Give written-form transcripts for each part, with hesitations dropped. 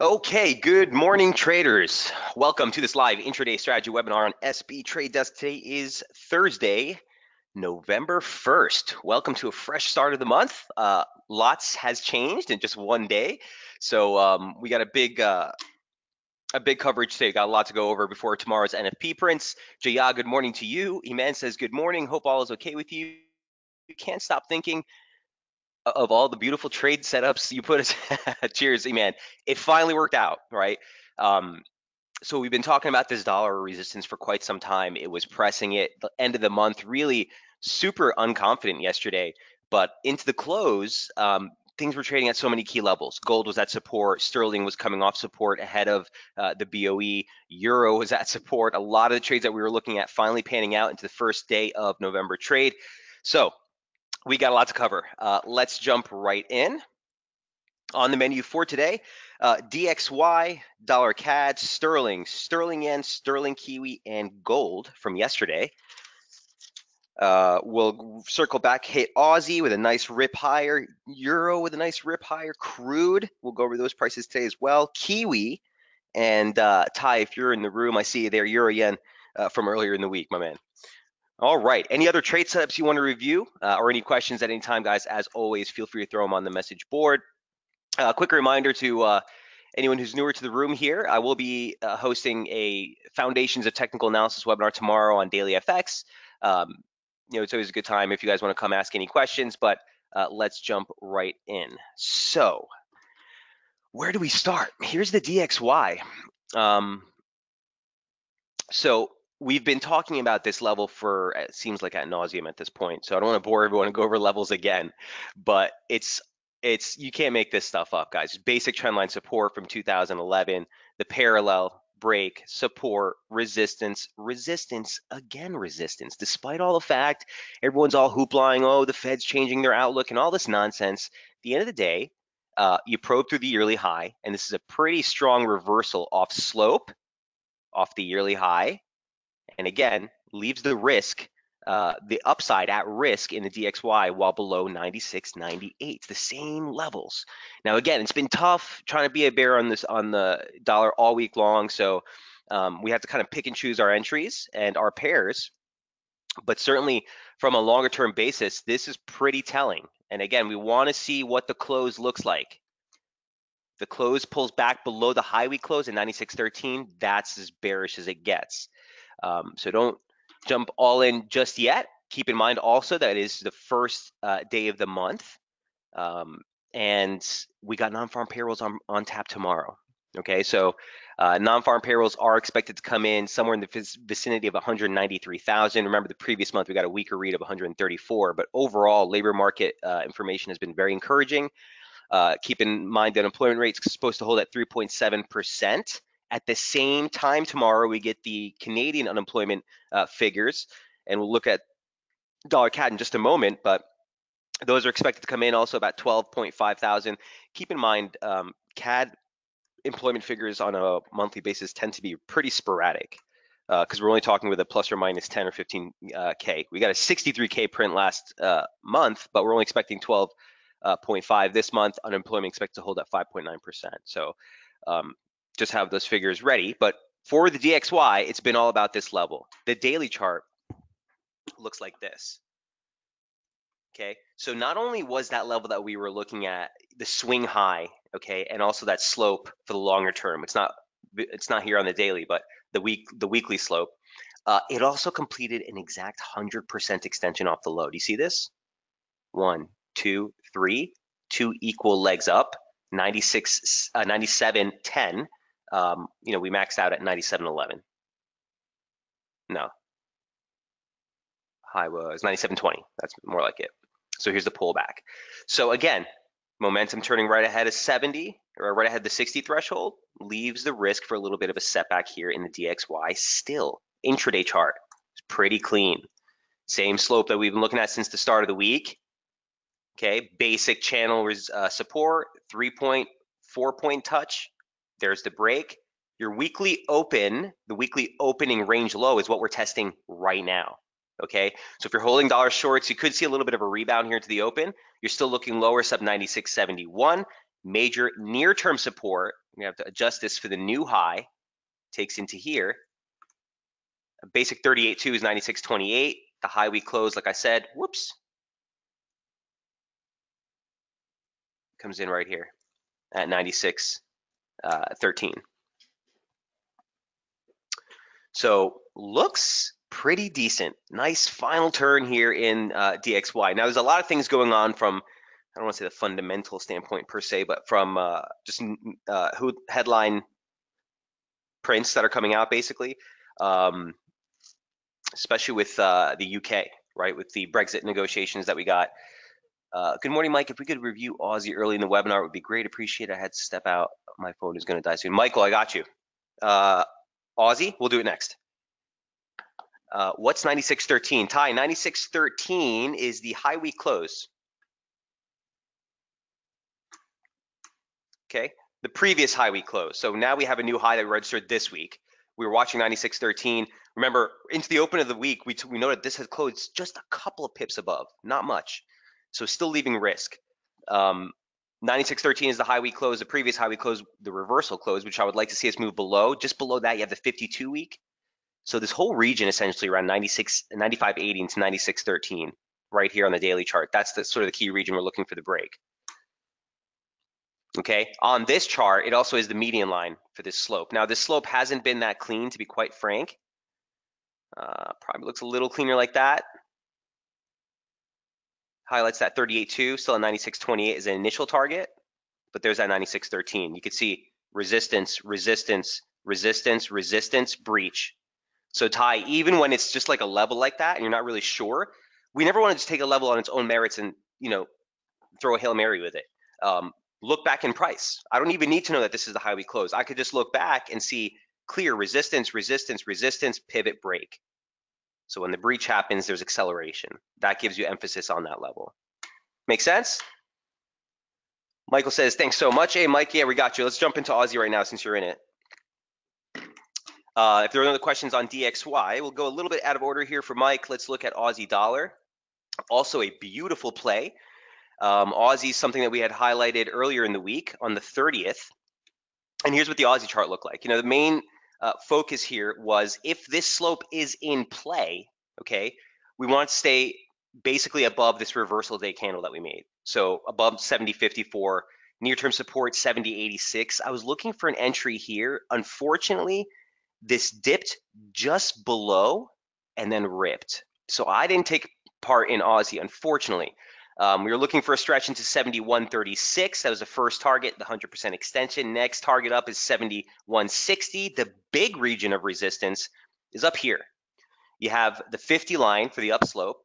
Okay, good morning, traders. Welcome to this live intraday strategy webinar on SB Trade Desk. Today is Thursday, November 1st. Welcome to a fresh start of the month. Lots has changed in just one day. So we got a big coverage today. Got a lot to go over before tomorrow's NFP prints. Jaya, good morning to you. Iman says, good morning. Hope all is okay with you. You can't stop thinking of all the beautiful trade setups you put us. Cheers, man. It finally worked out, right? Um, so we've been talking about this dollar resistance for quite some time. It was pressing it the end of the month, really super unconfident yesterday. But into the close, things were trading at so many key levels. Gold was at support. Sterling was coming off support ahead of the BOE. Euro was at support. A lot of the trades that we were looking at finally panning out into the first day of November trade. So we got a lot to cover. Let's jump right in. On the menu for today, DXY, dollar CAD, sterling, sterling yen, sterling kiwi, and gold from yesterday. We'll circle back, hit Aussie with a nice rip higher, Euro with a nice rip higher, crude. We'll go over those prices today as well. Kiwi and Ty, if you're in the room, I see you there, Euro yen from earlier in the week, my man. All right. Any other trade setups you want to review or any questions at any time, guys? As always, feel free to throw them on the message board. Quick reminder to anyone who's newer to the room here, I will be hosting a Foundations of Technical Analysis webinar tomorrow on Daily FX. It's always a good time if you guys want to come ask any questions, but let's jump right in. So where do we start? Here's the DXY. So we've been talking about this level for, it seems like ad nauseum at this point, so I don't want to bore everyone and go over levels again, but it's you can't make this stuff up, guys. Basic trendline support from 2011, the parallel break, support, resistance, resistance, again resistance. Despite all the fact everyone's all hooplying, oh, the Fed's changing their outlook and all this nonsense, at the end of the day, you probe through the yearly high, and this is a pretty strong reversal off slope, off the yearly high, and again, leaves the risk, the upside at risk in the DXY while below 96, 98, the same levels. Now, again, it's been tough trying to be a bear on the dollar all week long, so we have to kind of pick and choose our entries and our pairs, but certainly from a longer term basis, this is pretty telling. And again, we want to see what the close looks like. The close pulls back below the high we close at 96.13. That's as bearish as it gets. So don't jump all in just yet. Keep in mind also that it is the first day of the month, and we got non-farm payrolls on tap tomorrow. Okay, so non-farm payrolls are expected to come in somewhere in the vicinity of 193,000. Remember, the previous month we got a weaker read of 134, but overall labor market information has been very encouraging. Keep in mind that unemployment rate is supposed to hold at 3.7%. At the same time tomorrow, we get the Canadian unemployment figures, and we'll look at dollar CAD in just a moment, but those are expected to come in also about 12.5 thousand. Keep in mind, CAD employment figures on a monthly basis tend to be pretty sporadic because we're only talking with a plus or minus 10 or 15K. We got a 63K print last month, but we're only expecting 12.5 this month. Unemployment expected to hold at 5.9%. So just have those figures ready. But for the DXY, it's been all about this level. The daily chart looks like this. Okay, so not only was that level that we were looking at the swing high, okay, and also that slope for the longer term. It's not here on the daily, but the weekly slope. It also completed an exact 100% extension off the low. Do you see this? 1, 2, 3, 2 equal legs up, 96, 97, 10. We maxed out at 97.11. No, high was 97.20. That's more like it. So here's the pullback. So again, momentum turning right ahead of 70 or right ahead the 60 threshold leaves the risk for a little bit of a setback here in the DXY. Still, intraday chart is pretty clean. Same slope that we've been looking at since the start of the week. Okay, basic channel support, 3-point, 4-point touch. There's the break. Your weekly open, the weekly opening range low is what we're testing right now. Okay, so if you're holding dollar shorts, you could see a little bit of a rebound here to the open. You're still looking lower, sub 96.71. Major near-term support, we have to adjust this for the new high, takes into here. A basic 38.2 is 96.28. The high we closed, like I said, whoops, comes in right here at 96.13. So looks pretty decent. Nice final turn here in DXY. Now there's a lot of things going on from, I don't want to say the fundamental standpoint per se, but from just who headline prints that are coming out basically, especially with the UK, right? With the Brexit negotiations that we got. Good morning, Mike. If we could review Aussie early in the webinar, it would be great. Appreciate it. I had to step out. My phone is going to die soon. Michael, I got you. Aussie, we'll do it next. What's 96.13? Ty, 96.13 is the high week close. Okay, the previous high week close. So now we have a new high that we registered this week. We were watching 96.13. Remember, into the open of the week, we noted this has closed just a couple of pips above, not much. So still leaving risk. 96.13 is the high week close. The previous high week close, the reversal close, which I would like to see us move below. Just below that, you have the 52 week. So this whole region essentially around 95.80 to 96.13 right here on the daily chart. That's the sort of the key region we're looking for the break. Okay, on this chart, it also is the median line for this slope. Now, this slope hasn't been that clean, to be quite frank. Probably looks a little cleaner like that. Highlights that 38.2, still at 96.28 is an initial target, but there's that 96.13. You can see resistance, resistance, resistance, resistance, breach. So Ty, even when it's just like a level like that and you're not really sure, we never want to just take a level on its own merits and, you know, throw a Hail Mary with it. Look back in price. I don't even need to know that this is the high we close. I could just look back and see clear resistance, resistance, resistance, pivot, break. So when the breach happens, there's acceleration. That gives you emphasis on that level. Make sense? Michael says, thanks so much. Hey, Mike, yeah, we got you. Let's jump into Aussie right now since you're in it. If there are other questions on DXY, we'll go a little bit out of order here for Mike. Let's look at Aussie dollar. Also a beautiful play. Aussie is something that we had highlighted earlier in the week on the 30th. And here's what the Aussie chart looked like. You know, the main focus here was if this slope is in play, okay, we want to stay basically above this reversal day candle that we made. So above 70.54, near-term support 70.86. I was looking for an entry here. Unfortunately, this dipped just below and then ripped. So I didn't take part in Aussie, unfortunately. We were looking for a stretch into 71.36. That was the first target, the 100% extension. Next target up is 71.60. The big region of resistance is up here. You have the 50 line for the upslope.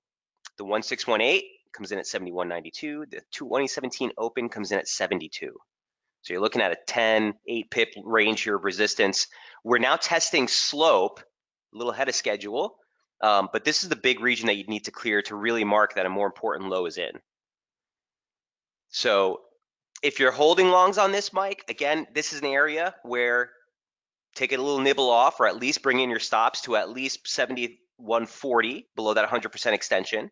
The 1618 comes in at 71.92. The 2017 open comes in at 72. So you're looking at a 10, 8 pip range here of resistance. We're now testing slope, a little ahead of schedule, but this is the big region that you need to clear to really mark that a more important low is in. So if you're holding longs on this, Mike, again, this is an area where take a little nibble off or at least bring in your stops to at least 71.40 below that 100% extension.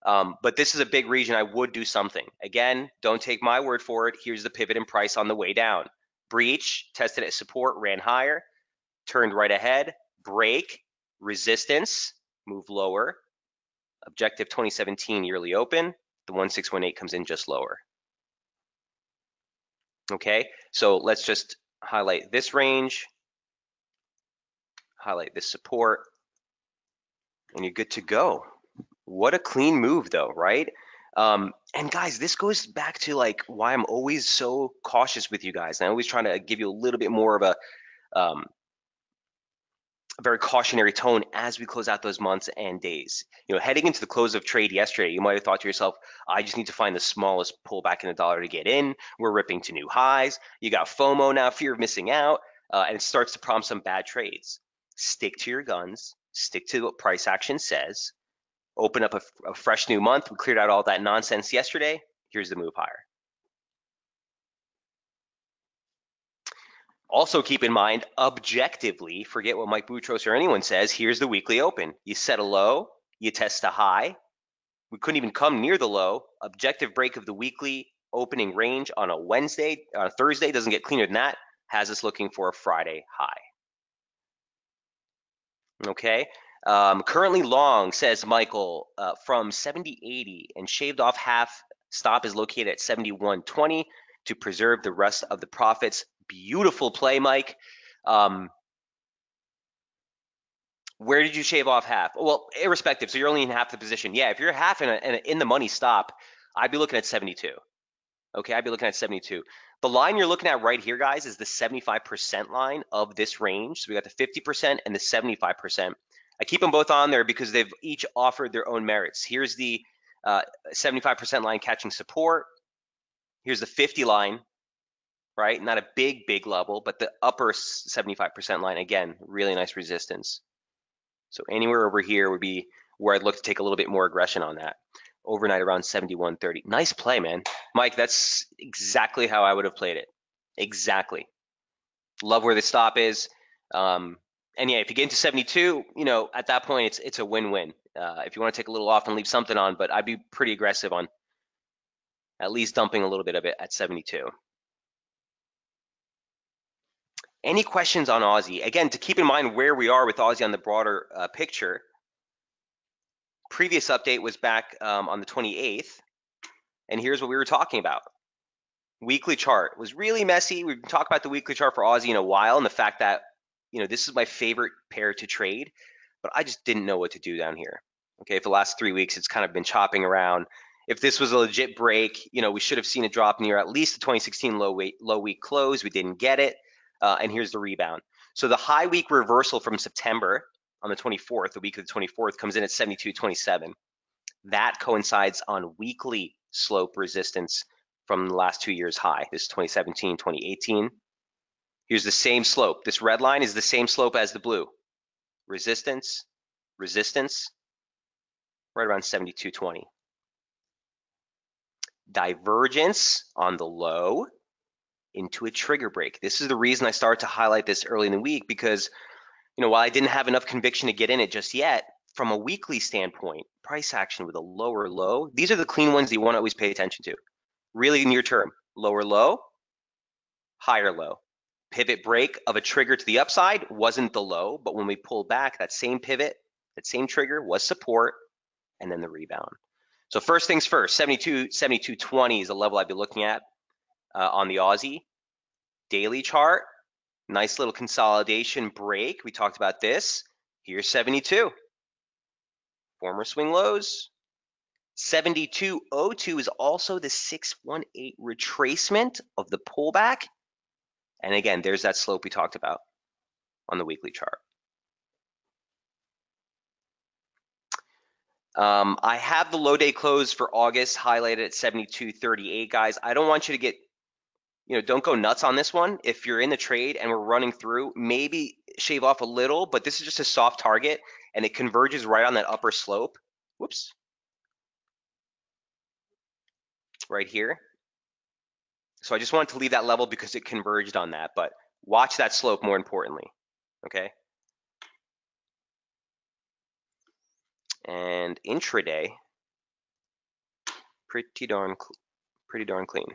But this is a big region. I would do something. Again, don't take my word for it. Here's the pivot in price on the way down. Breach, tested at support, ran higher, turned right ahead, break, resistance, move lower. Objective 2017 yearly open. The 1618 comes in just lower. Okay, so let's just highlight this range, highlight this support, and you're good to go. What a clean move though, right? And guys, this goes back to like why I'm always so cautious with you guys. And I'm always trying to give you a little bit more of a very cautionary tone as we close out those months and days. You know, heading into the close of trade yesterday, you might have thought to yourself, I just need to find the smallest pullback in the dollar to get in. We're ripping to new highs. You got FOMO now, fear of missing out, and it starts to prompt some bad trades. Stick to your guns. Stick to what price action says. Open up a fresh new month. We cleared out all that nonsense yesterday. Here's the move higher. Also keep in mind, objectively, forget what Mike Boutros or anyone says, here's the weekly open. You set a low, you test a high. We couldn't even come near the low. Objective break of the weekly opening range on a Wednesday, on a Thursday, doesn't get cleaner than that, has us looking for a Friday high. Okay. Currently long, says Michael, from 70.80 and shaved off half. Stop is located at 71.20 to preserve the rest of the profits. Beautiful play, Mike. Where did you shave off half? Well, irrespective. So you're only in half the position. Yeah, if you're half in the money stop, I'd be looking at 72. Okay, I'd be looking at 72. The line you're looking at right here, guys, is the 75% line of this range. So we got the 50% and the 75%. I keep them both on there because they've each offered their own merits. Here's the 75% line catching support. Here's the 50 line, right? Not a big level, but the upper 75% line, again, really nice resistance. So anywhere over here would be where I'd look to take a little bit more aggression on that. Overnight around 71.30. Nice play, man. Mike, that's exactly how I would have played it. Exactly. Love where the stop is. And yeah, if you get into 72, at that point, it's a win-win. If you want to take a little off and leave something on, but I'd be pretty aggressive on at least dumping a little bit of it at 72. Any questions on Aussie? Again, to keep in mind where we are with Aussie on the broader picture, previous update was back on the 28th, and here's what we were talking about. Weekly chart was really messy. We've talked about the weekly chart for Aussie in a while, and the fact that this is my favorite pair to trade, but I just didn't know what to do down here. Okay, for the last 3 weeks, it's kind of been chopping around. If this was a legit break, we should have seen a drop near at least the 2016 low week close. We didn't get it, and here's the rebound. So the high week reversal from September on the 24th, the week of the 24th, comes in at 72.27. That coincides on weekly slope resistance from the last 2 years high. This is 2017, 2018. Here's the same slope. This red line is the same slope as the blue. Resistance, resistance, right around 72.20. Divergence on the low into a trigger break. This is the reason I started to highlight this early in the week because, while I didn't have enough conviction to get in it just yet, from a weekly standpoint, price action with a lower low, these are the clean ones that you want to always pay attention to. Really near term, lower low, higher low. Pivot break of a trigger to the upside wasn't the low, but when we pull back, that same pivot, that same trigger was support, and then the rebound. So first things first, 72.20 is a level I'd be looking at on the Aussie. Daily chart, nice little consolidation break. We talked about this. Here's 72. Former swing lows. 72.02 is also the 618 retracement of the pullback. And again, there's that slope we talked about on the weekly chart. I have the low day close for August highlighted at 72.38, guys. I don't want you to get, don't go nuts on this one. If you're in the trade and we're running through, maybe shave off a little, but this is just a soft target and it converges right on that upper slope. Whoops. Right here. So I just wanted to leave that level because it converged on that, but watch that slope more importantly, okay? And intraday, pretty darn clean.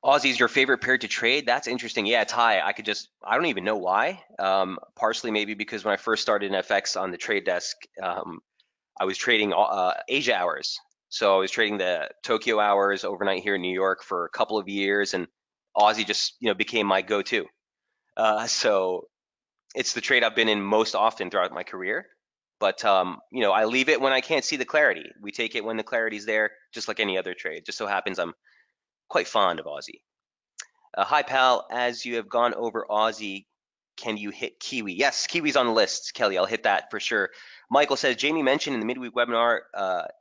Aussie's your favorite pair to trade? That's interesting. Yeah, it's high. I don't even know why. Partially maybe because when I first started in FX on the trade desk, I was trading Asia hours. So I was trading the Tokyo hours overnight here in New York for a couple of years, and Aussie just became my go-to. So it's the trade I've been in most often throughout my career. But I leave it when I can't see the clarity. We take it when the clarity's there, just like any other trade. Just so happens I'm quite fond of Aussie. Hi, pal. As you have gone over Aussie, can you hit Kiwi? Yes, Kiwi's on the list, Kelly. I'll hit that for sure. Michael says, Jamie mentioned in the midweek webinar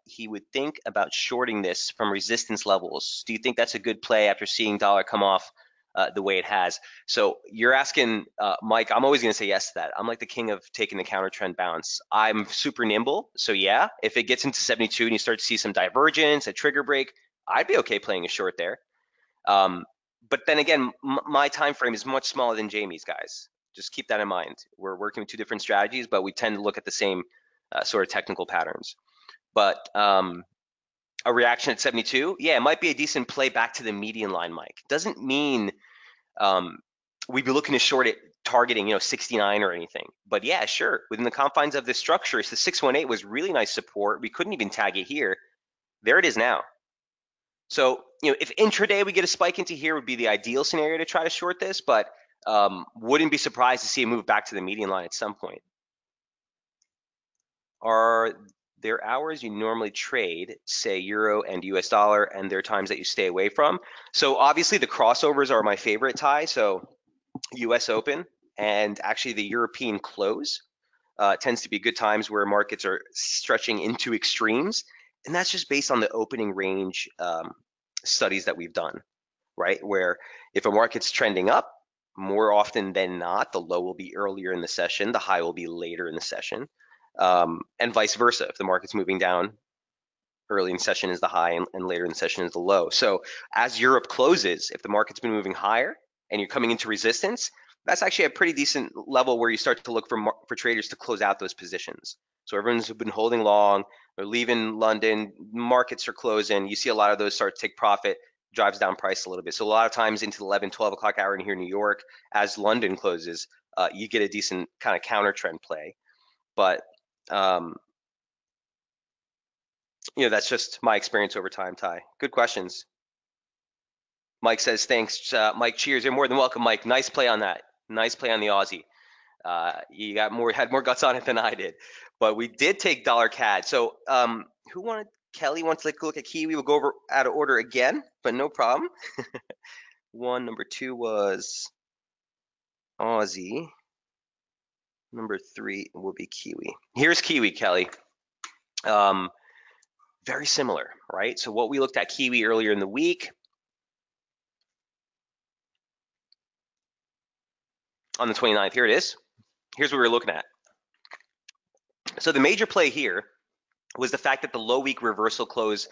he would think about shorting this from resistance levels. Do you think that's a good play after seeing dollar come off the way it has? So you're asking, Mike, I'm always going to say yes to that. I'm like the king of taking the counter trend bounce. I'm super nimble. So yeah, if it gets into 72 and you start to see some divergence, a trigger break, I'd be okay playing a short there. But then again, my time frame is much smaller than Jamie's, guys. Just keep that in mind. We're working with two different strategies, but we tend to look at the same sort of technical patterns. But A reaction at 72? Yeah, it might be a decent play back to the median line, Mike. Doesn't mean um, we'd be looking to short it targeting, 69 or anything. But yeah, sure. Within the confines of this structure, so the 618 was really nice support. We couldn't even tag it here. There it is now. So, if intraday we get a spike into here would be the ideal scenario to try to short this, but wouldn't be surprised to see a move back to the median line at some point. Are there hours you normally trade, say euro and US dollar, and there are times that you stay away from? So obviously the crossovers are my favorite tie. So US Open and actually the European close tends to be good times where markets are stretching into extremes. And that's just based on the opening range studies that we've done, right? Where if a market's trending up, more often than not, the low will be earlier in the session, the high will be later in the session, and vice versa. If the market's moving down, early in session is the high and later in the session is the low. So as Europe closes, if the market's been moving higher and you're coming into resistance, that's actually a pretty decent level where you start to look for traders to close out those positions. So everyone's been holding long, they're leaving London, markets are closing. You see a lot of those start to take profit, drives down price a little bit. So a lot of times into the 11, 12 o'clock hour in here in New York, as London closes, you get a decent kind of counter trend play. But um, that's just my experience over time, Ty. Good questions. Mike says, thanks, Mike. Cheers. You're more than welcome, Mike. Nice play on that. Nice play on the Aussie. You had more guts on it than I did. But we did take dollar CAD. So who wanted? Kelly wants to look at Kiwi. We'll go over out of order again, but no problem. Number 2 was Aussie. Number 3 will be Kiwi. Here's Kiwi, Kelly. Very similar, right? So what we looked at Kiwi earlier in the week, on the 29th, here it is. Here's what we were looking at. So the major play here was the fact that the low week reversal close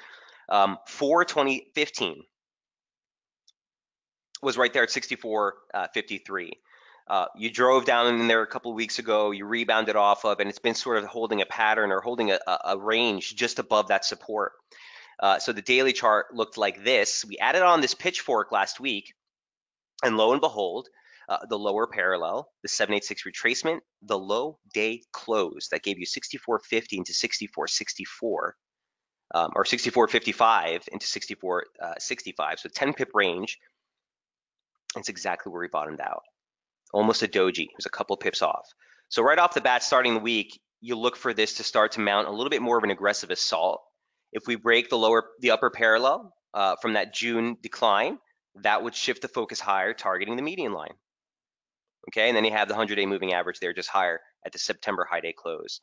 for 2015 was right there at 64.53. You drove down in there a couple of weeks ago, you rebounded off of, and it's been sort of holding a pattern or holding a range just above that support. So the daily chart looked like this. We added on this pitchfork last week, and lo and behold, the lower parallel, the 786 retracement, the low day close that gave you 64.50 into 64.64, or 64.55 into 64.65. So 10 pip range. That's exactly where we bottomed out. Almost a doji. It was a couple pips off. So right off the bat, starting the week, you look for this to start to mount a little bit more of an aggressive assault. If we break the upper parallel from that June decline, that would shift the focus higher, targeting the median line. Okay, and then you have the 100-day moving average there just higher at the September high day close.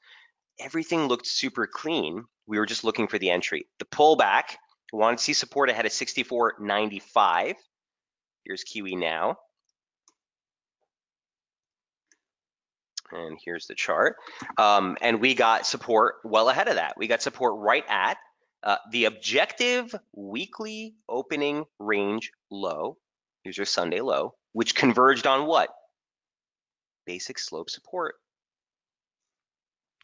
Everything looked super clean. We were just looking for the entry. The pullback, we wanted to see support ahead of 64.95. Here's Kiwi now. And here's the chart. And we got support well ahead of that. We got support right at the objective weekly opening range low. Here's your Sunday low, which converged on what? Basic slope support.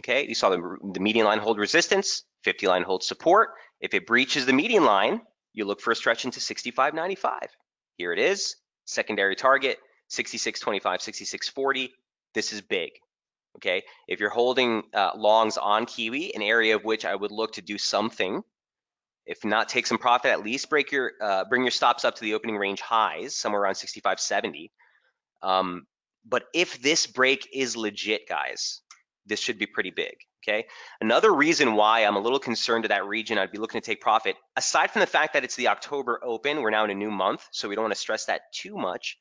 Okay, you saw the median line hold resistance, 50 line hold support. If it breaches the median line, you look for a stretch into 65.95. Here it is, secondary target, 66.25, 66.40. This is big. Okay, if you're holding longs on Kiwi, an area of which I would look to do something, if not take some profit, at least bring your stops up to the opening range highs, somewhere around 65.70. But if this break is legit, guys, this should be pretty big. Okay. Another reason why I'm a little concerned to that region, I'd be looking to take profit, aside from the fact that it's the October open, we're now in a new month, so we don't want to stress that too much.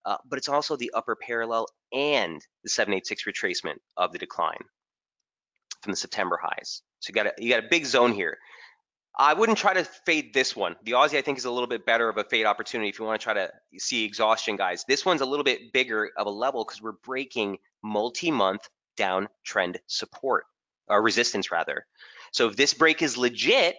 But it's also the upper parallel and the 786 retracement of the decline from the September highs. So you got a big zone here. I wouldn't try to fade this one. The Aussie, I think, is a little bit better of a fade opportunity if you want to try to see exhaustion, guys. This one's a little bit bigger of a level because we're breaking multi-month downtrend support, or resistance rather. So if this break is legit,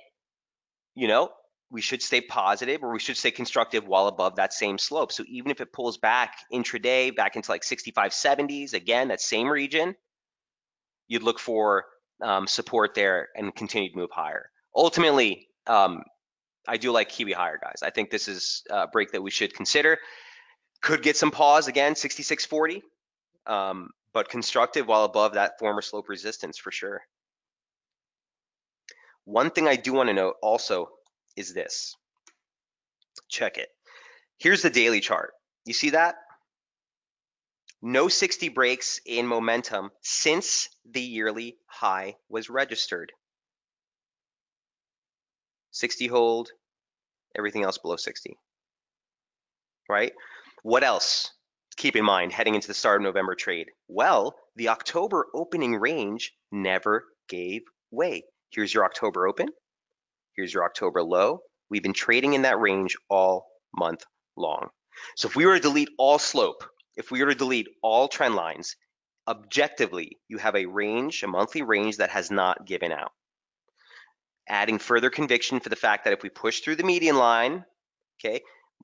we should stay positive, or we should stay constructive while above that same slope. So even if it pulls back intraday, back into like 65.70s, again, that same region, you'd look for support there and continue to move higher. Ultimately, I do like Kiwi higher, guys. I think this is a break that we should consider. Could get some pause again, 66.40, but constructive while above that former slope resistance for sure. One thing I do want to note also is this. Check it. Here's the daily chart. You see that? No 60 breaks in momentum since the yearly high was registered. 60 hold, everything else below 60, right? What else? Keep in mind heading into the start of November trade. Well, the October opening range never gave way. Here's your October open. Here's your October low. We've been trading in that range all month long. So if we were to delete all slope, if we were to delete all trend lines, objectively, you have a range, a monthly range that has not given out. Adding further conviction for the fact that if we push through the median line, okay,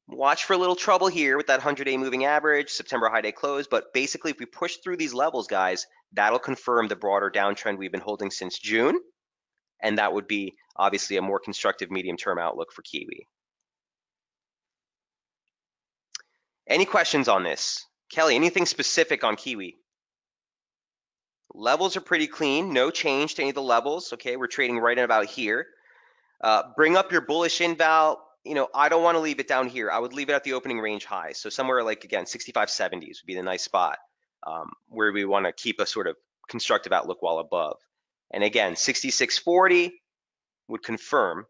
watch for a little trouble here with that 100-day moving average, September high day close, but basically if we push through these levels, guys, that'll confirm the broader downtrend we've been holding since June, and that would be obviously a more constructive medium-term outlook for Kiwi. Any questions on this? Kelly, anything specific on Kiwi? Levels are pretty clean, no change to any of the levels, okay? We're trading right about here. Bring up your bullish inval. I don't want to leave it down here. I would leave it at the opening range high. So somewhere like, again, 65.70s would be the nice spot where we want to keep a sort of constructive outlook while above. And again, 66.40 would confirm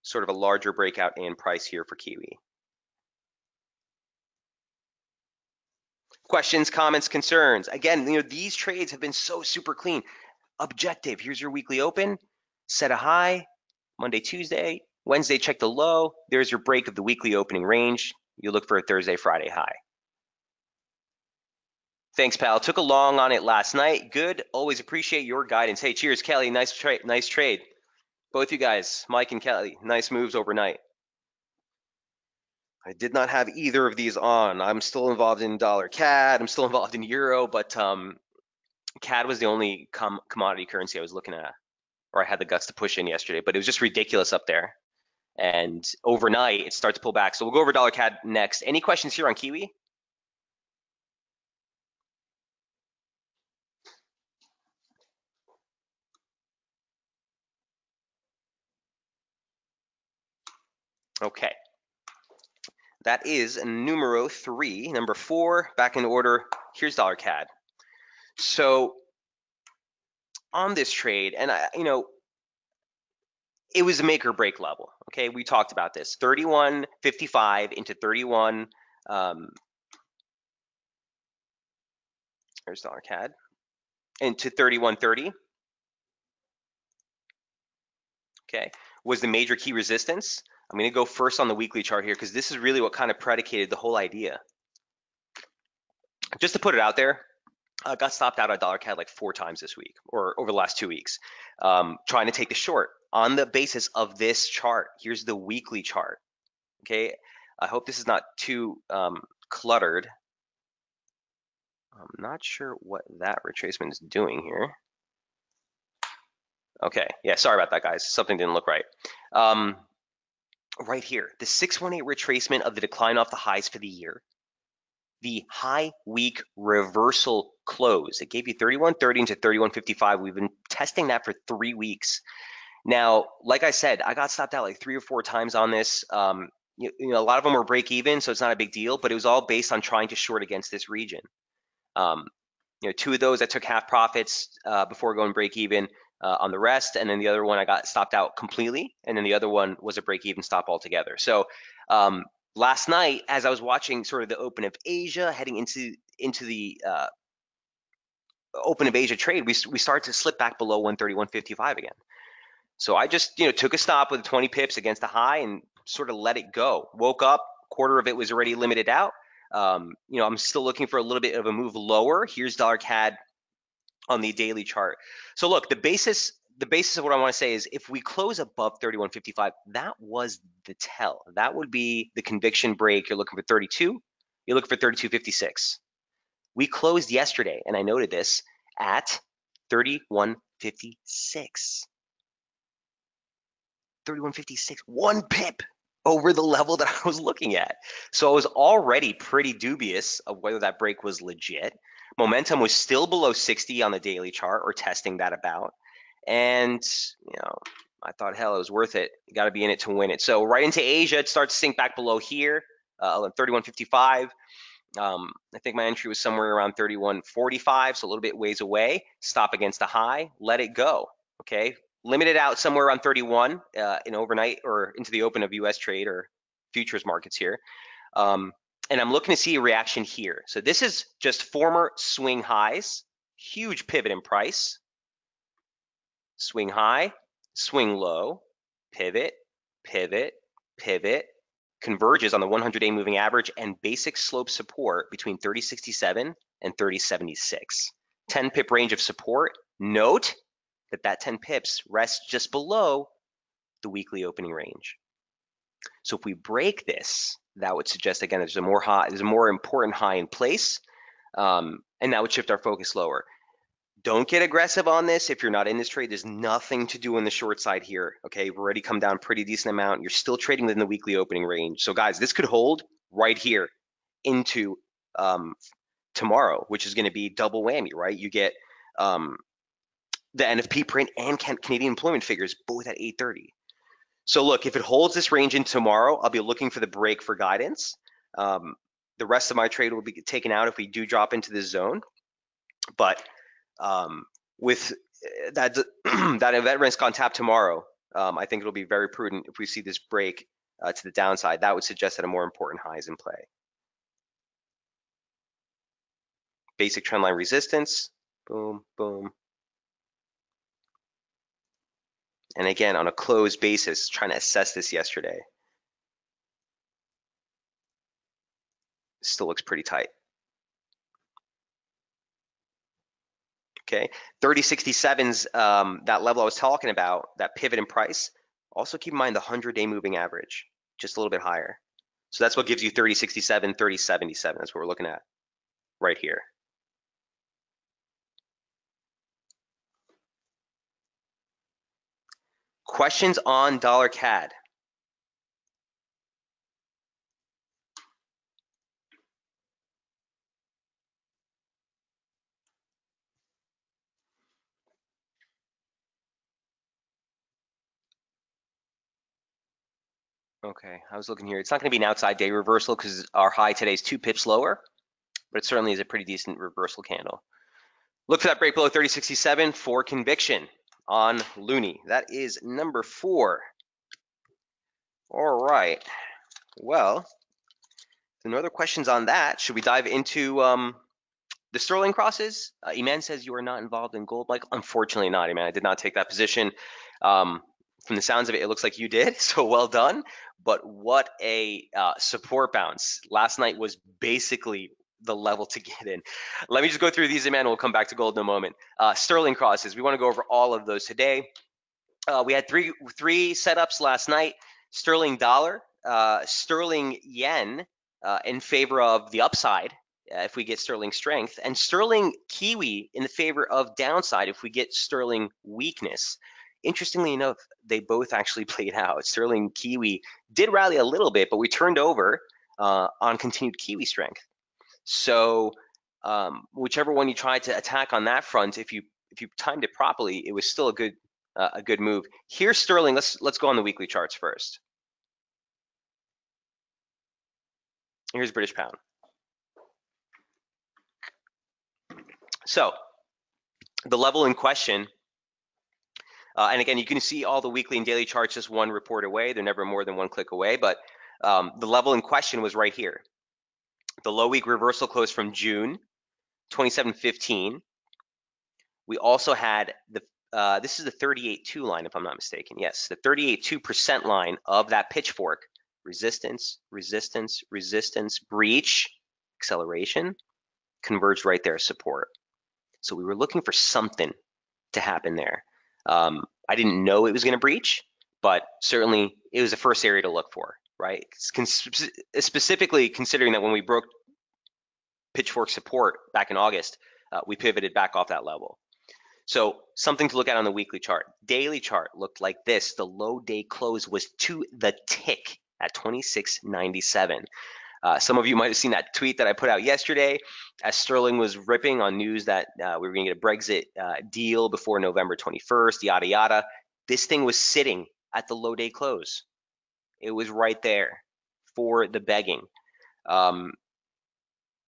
sort of a larger breakout in price here for Kiwi. Questions, comments, concerns? Again, these trades have been so super clean. Objective, here's your weekly open, set a high, Monday, Tuesday, Wednesday, check the low. There's your break of the weekly opening range. You look for a Thursday, Friday high. Thanks, pal. Took a long on it last night. Good. Always appreciate your guidance. Hey, cheers, Kelly. Nice trade. Nice trade. Both you guys, Mike and Kelly, nice moves overnight. I did not have either of these on. I'm still involved in dollar CAD. I'm still involved in euro, but CAD was the only commodity currency I was looking at, or I had the guts to push in yesterday. But it was just ridiculous up there. And overnight, it starts to pull back. So we'll go over dollar CAD next. Any questions here on Kiwi? Okay. That is numero 3. Number 4, back in order. Here's dollar CAD. So on this trade, and it was a make or break level. Okay, we talked about this. 31.55 into 31. There's dollar CAD into 31.30. Okay, was the major key resistance. I'm going to go first on the weekly chart here because this is really what kind of predicated the whole idea. Just to put it out there, I got stopped out of dollar CAD like 4 times this week or over the last 2 weeks, trying to take the short on the basis of this chart. Here's the weekly chart. Okay, I hope this is not too cluttered. I'm not sure what that retracement is doing here. Okay, yeah, sorry about that, guys. Something didn't look right. Right here, the 618 retracement of the decline off the highs for the year. The high week reversal close. It gave you 31.30 into 31.55. We've been testing that for 3 weeks. Now, like I said, I got stopped out like 3 or 4 times on this. A lot of them were break even, so it's not a big deal, but it was all based on trying to short against this region. 2 of those I took half profits before going break even on the rest, and then the other one I got stopped out completely, and then the other one was a break even stop altogether. So last night, as I was watching sort of the Open of Asia, heading into the Open of Asia trade, we started to slip back below 131.55 again. So I just took a stop with 20 pips against the high and sort of let it go. Woke up, quarter of it was already limited out. I'm still looking for a little bit of a move lower. Here's dollar CAD on the daily chart. So look, the basis of what I want to say is if we close above 31.55, that was the tell. That would be the conviction break. You're looking for 32. You're looking for 32.56. We closed yesterday, and I noted this, at 31.56. 31.56, 1 pip over the level that I was looking at. So I was already pretty dubious of whether that break was legit. Momentum was still below 60 on the daily chart, or testing that about. And, I thought, hell, it was worth it. You got to be in it to win it. So right into Asia, it starts to sink back below here, 31.55. I think my entry was somewhere around 31.45, so a little bit ways away. Stop against a high, let it go. Okay, limit it out somewhere around 31 in overnight or into the open of U.S. trade or futures markets here. And I'm looking to see a reaction here. So this is just former swing highs, huge pivot in price. Swing high, swing low, pivot, pivot, pivot, converges on the 100-day moving average and basic slope support between 30.67 and 30.76. 10 pip range of support. Note that 10 pips rests just below the weekly opening range. So if we break this, that would suggest, again, there's a more important high in place, and that would shift our focus lower. Don't get aggressive on this if you're not in this trade. There's nothing to do on the short side here. Okay, we've already come down pretty decent amount. You're still trading within the weekly opening range. So guys, this could hold right here into tomorrow, which is going to be double whammy, right? You get the NFP print and Canadian employment figures both at 8:30. So look, if it holds this range in tomorrow, I'll be looking for the break for guidance. The rest of my trade will be taken out if we do drop into this zone, but with that that event risk on tap tomorrow, I think it'll be very prudent if we see this break to the downside. That would suggest that a more important high is in play. Basic trendline resistance, boom, boom. And again, on a closed basis, trying to assess this yesterday. Still looks pretty tight. Okay, 30.67's that level I was talking about, that pivot in price. Also keep in mind the 100-day moving average, just a little bit higher. So that's what gives you 30.67, 30.77. That's what we're looking at right here. Questions on dollar CAD? Okay, I was looking here. It's not going to be an outside day reversal because our high today is 2 pips lower, but it certainly is a pretty decent reversal candle. Look for that break below 30.67 for conviction on Loonie. That is number 4. All right. Well, if there are no other questions on that, should we dive into the Sterling crosses? Iman says you are not involved in gold, Mike. Unfortunately not, Iman. I did not take that position. From the sounds of it, it looks like you did, so well done. But what a support bounce. Last night was basically the level to get in. Let me just go through these, Iman, and we'll come back to gold in a moment. Sterling crosses, we want to go over all of those today. We had three setups last night. Sterling dollar, sterling yen in favor of the upside if we get sterling strength, and sterling kiwi in the favor of downside if we get sterling weakness. Interestingly enough, they both actually played out. Sterling kiwi did rally a little bit, but we turned over on continued kiwi strength. So whichever one you tried to attack on that front, if you timed it properly, it was still a good move. Here's sterling. Let's go on the weekly charts first. Here's British pound. So the level in question, and again, you can see all the weekly and daily charts just one report away. They're never more than one click away, but the level in question was right here. The low week reversal close from June 27.15. We also had this is the 38.2 line, if I'm not mistaken. Yes, the 38.2% line of that pitchfork. Resistance, resistance, resistance, breach, acceleration, converged right there, support. So we were looking for something to happen there. I didn't know it was going to breach, but certainly it was the first area to look for, right? Specifically considering that when we broke pitchfork support back in August, we pivoted back off that level. So something to look at on the weekly chart. Daily chart looked like this. The low day close was to the tick at 26.97. Some of you might have seen that tweet that I put out yesterday as sterling was ripping on news that we were going to get a Brexit deal before November 21st, yada, yada. This thing was sitting at the low day close. It was right there for the begging.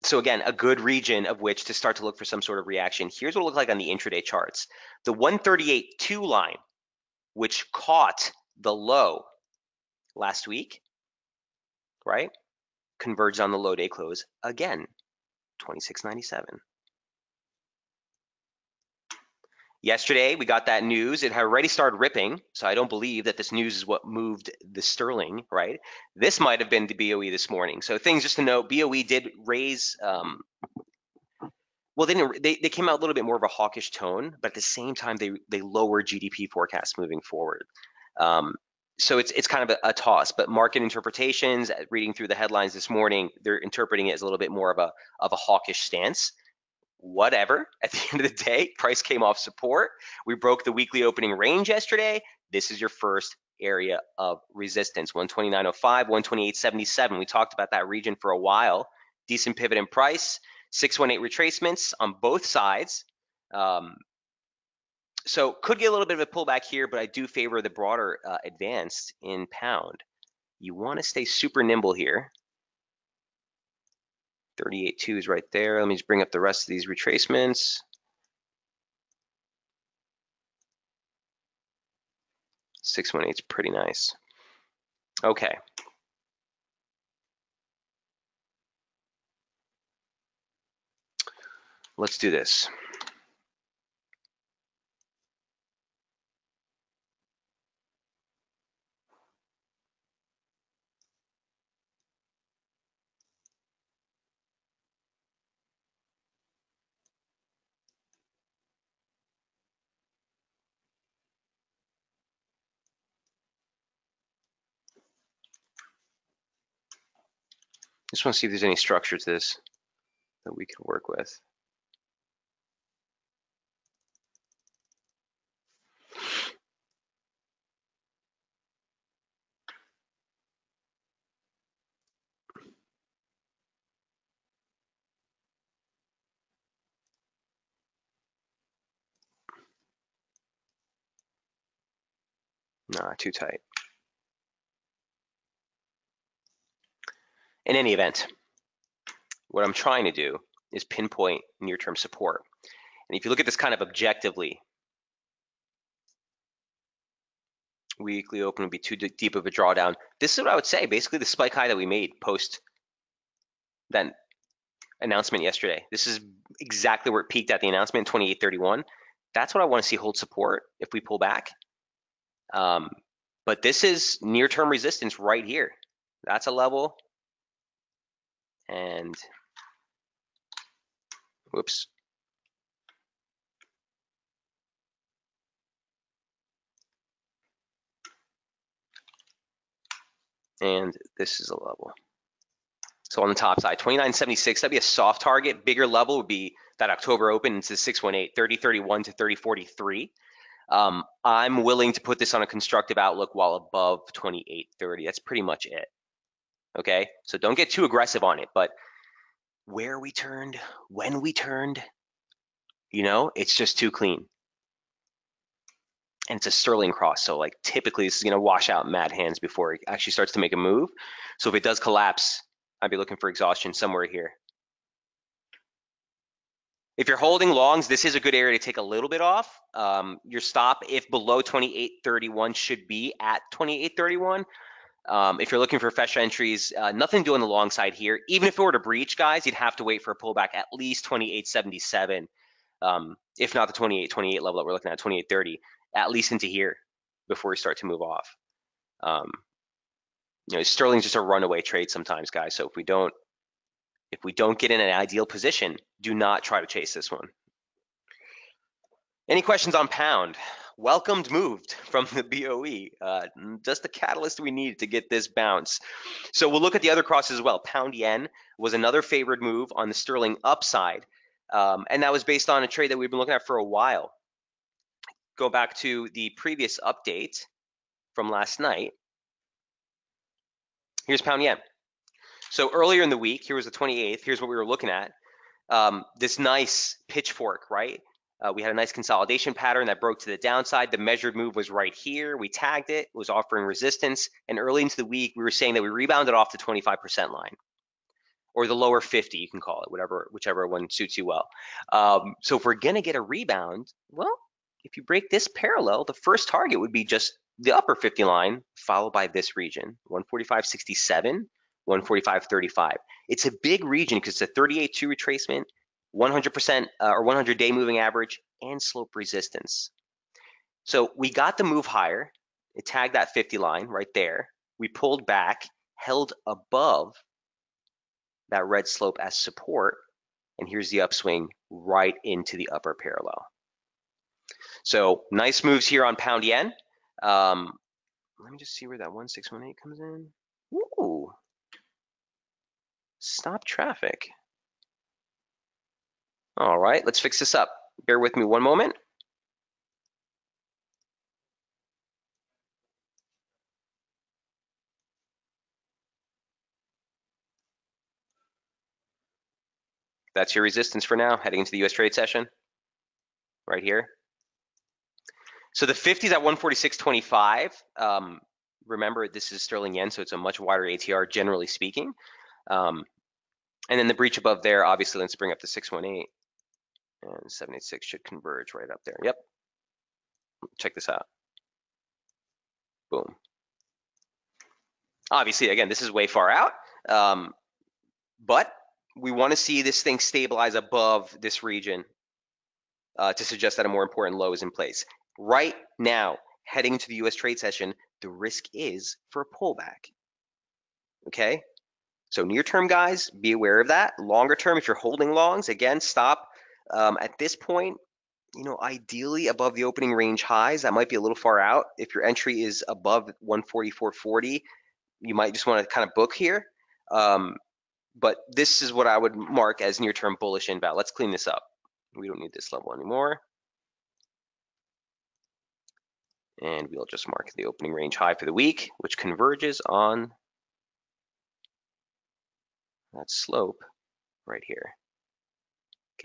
So again, a good region of which to start to look for some sort of reaction. Here's what it looked like on the intraday charts. The 138.2 line, which caught the low last week, right? Converged on the low day close again, 26.97. Yesterday, we got that news. It had already started ripping, so I don't believe that this news is what moved the sterling, right? This might have been the BOE this morning. So things just to note, BOE did raise, well, they came out a little bit more of a hawkish tone, but at the same time, they lowered GDP forecasts moving forward. So it's kind of a toss, but market interpretations, reading through the headlines this morning, they're interpreting it as a little bit more of a hawkish stance. Whatever. At the end of the day, price came off support. We broke the weekly opening range yesterday. This is your first area of resistance, 129.05, 128.77. We talked about that region for a while. Decent pivot in price, 618 retracements on both sides. So could get a little bit of a pullback here, but I do favor the broader advance in pound. You want to stay super nimble here. 38.2 is right there. Let me just bring up the rest of these retracements. 618 is pretty nice. Okay. Let's do this. Just want to see if there's any structure to this that we can work with. Nah, too tight. In any event, what I'm trying to do is pinpoint near-term support. And if you look at this kind of objectively, weekly open would be too deep of a drawdown. This is what I would say. Basically, the spike high that we made post that announcement yesterday. This is exactly where it peaked at the announcement, 28.31. That's what I want to see hold support if we pull back. But this is near-term resistance right here. That's a level. And whoops. And this is a level. So on the top side, 29.76, that'd be a soft target. Bigger level would be that October open into 618, 30.31 to 30.43. I'm willing to put this on a constructive outlook while above 28.30. That's pretty much it. Okay, so don't get too aggressive on it, but where we turned, when we turned, you know, it's just too clean. And it's a sterling cross, so like typically this is going to wash out mad hands before it actually starts to make a move. So if it does collapse, I'd be looking for exhaustion somewhere here. If you're holding longs, this is a good area to take a little bit off. Your stop, if below 28.31, should be at 28.31. If you're looking for fresh entries, nothing to do on the long side here. Even if it were to breach, guys, you'd have to wait for a pullback at least 28.77, if not the 28.28 level that we're looking at, 28.30, at least into here before we start to move off. You know, sterling's just a runaway trade sometimes, guys. So if we don't get in an ideal position, do not try to chase this one. Any questions on pound? Welcomed moved from the BOE. Just the catalyst we need to get this bounce. So we'll look at the other crosses as well. Pound yen was another favored move on the sterling upside. And that was based on a trade that we've been looking at for a while. go back to the previous update from last night. Here's pound yen. So earlier in the week, here was the 28th. Here's what we were looking at. This nice pitchfork, right? We had a nice consolidation pattern that broke to the downside. The measured move was right here. We tagged it, was offering resistance. And early into the week, we were saying that we rebounded off the 25% line, or the lower 50, you can call it, whichever one suits you well. So if we're going to get a rebound, well, if you break this parallel, the first target would be just the upper 50 line, followed by this region, 145.67, 145.35. It's a big region because it's a 38.2 retracement, 100% or 100-day moving average, and slope resistance. So we got the move higher. It tagged that 50 line right there. We pulled back, held above that red slope as support, and here's the upswing right into the upper parallel. So nice moves here on pound yen. Let me just see where that 1618 comes in. Ooh, stop traffic. All right, let's fix this up. Bear with me one moment. That's your resistance for now, heading into the US trade session, right here. So the 50's at 146.25. Remember, this is sterling yen, so it's a much wider ATR, generally speaking. And then the breach above there, obviously, let's bring up the 618. And 786 should converge right up there. Yep. Check this out. Boom. Obviously, again, this is way far out. But we want to see this thing stabilize above this region to suggest that a more important low is in place. Right now, heading into the US trade session, the risk is for a pullback. Okay? So near term, guys, be aware of that. Longer term, if you're holding longs, again, stop. At this point, ideally above the opening range highs. That might be a little far out. If your entry is above 144.40, you might just want to kind of book here. But this is what I would mark as near-term bullish inbound. Let's clean this up. We don't need this level anymore. And we'll just mark the opening range high for the week, which converges on that slope right here.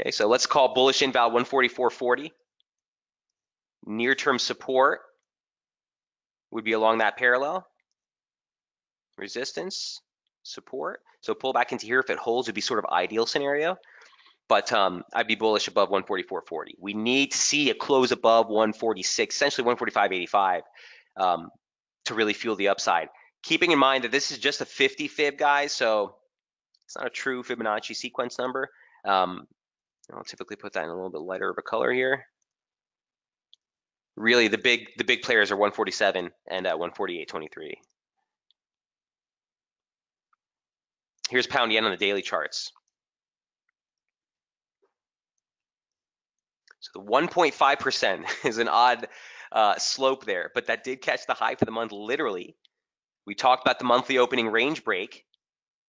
Okay, so let's call bullish inbound 144.40. Near-term support would be along that parallel. Resistance, support. So pull back into here if it holds would be sort of ideal scenario. But I'd be bullish above 144.40. We need to see a close above 146, essentially 145.85 to really fuel the upside. Keeping in mind that this is just a 50 fib, guys, so it's not a true Fibonacci sequence number. I'll typically put that in a little bit lighter of a color here. Really, the big players are 147 and 148.23. Here's pound yen on the daily charts. So the 1.5% is an odd slope there, but that did catch the high for the month literally. We talked about the monthly opening range break.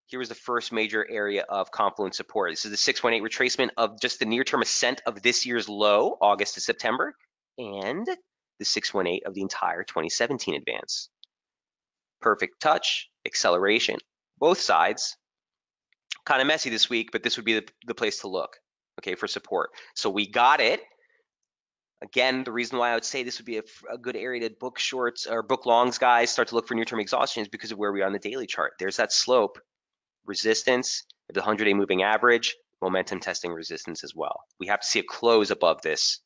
Here was the first major area of confluence support. This is the 618 retracement of just the near-term ascent of this year's low, August to September, and the 618 of the entire 2017 advance. Perfect touch, acceleration, both sides. Kind of messy this week, but this would be the place to look, okay, for support. So we got it. Again, the reason why I would say this would be a good area to book shorts or book longs, guys, start to look for near-term exhaustion is because of where we are on the daily chart. There's that slope, resistance, the 100-day moving average, momentum testing resistance as well. We have to see a close above this,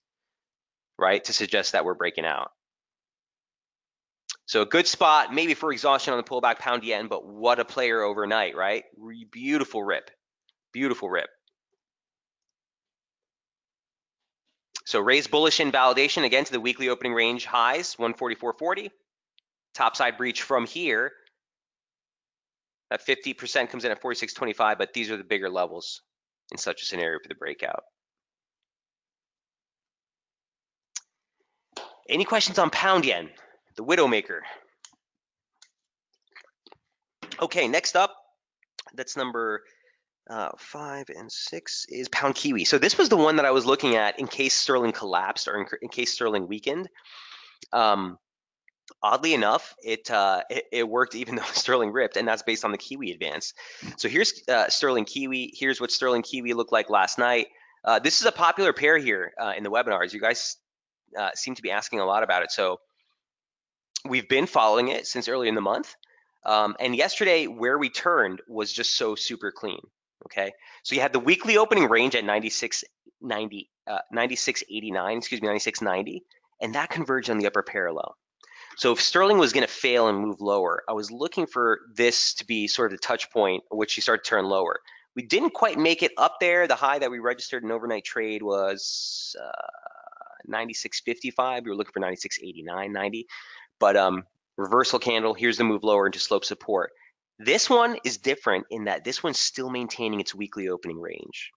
right, to suggest that we're breaking out. So a good spot, maybe for exhaustion on the pullback pound yen, but what a player overnight, right? Beautiful rip, beautiful rip. So raise bullish invalidation again to the weekly opening range highs, 144.40. Topside breach from here. That 50% comes in at 46.25, but these are the bigger levels in such a scenario for the breakout. Any questions on pound yen, the Widowmaker? Okay, next up, that's number 5 and 6 is pound Kiwi. So this was the one that I was looking at in case sterling collapsed or in case sterling weakened. Um, Oddly enough, it worked even though sterling ripped, and that's based on the Kiwi advance. So here's sterling Kiwi. Here's what sterling Kiwi looked like last night. This is a popular pair here in the webinars. You guys seem to be asking a lot about it. So we've been following it since early in the month. And yesterday, where we turned was just so super clean. Okay, so you had the weekly opening range at 96.90, 96.89, excuse me, 96.90, and that converged on the upper parallel. So if sterling was going to fail and move lower, I was looking for this to be sort of the touch point at which you start to turn lower. We didn't quite make it up there. The high that we registered in overnight trade was 96.55. We were looking for 96.89, 90. But reversal candle, here's the move lower into slope support. This one is different in that this one's still maintaining its weekly opening range,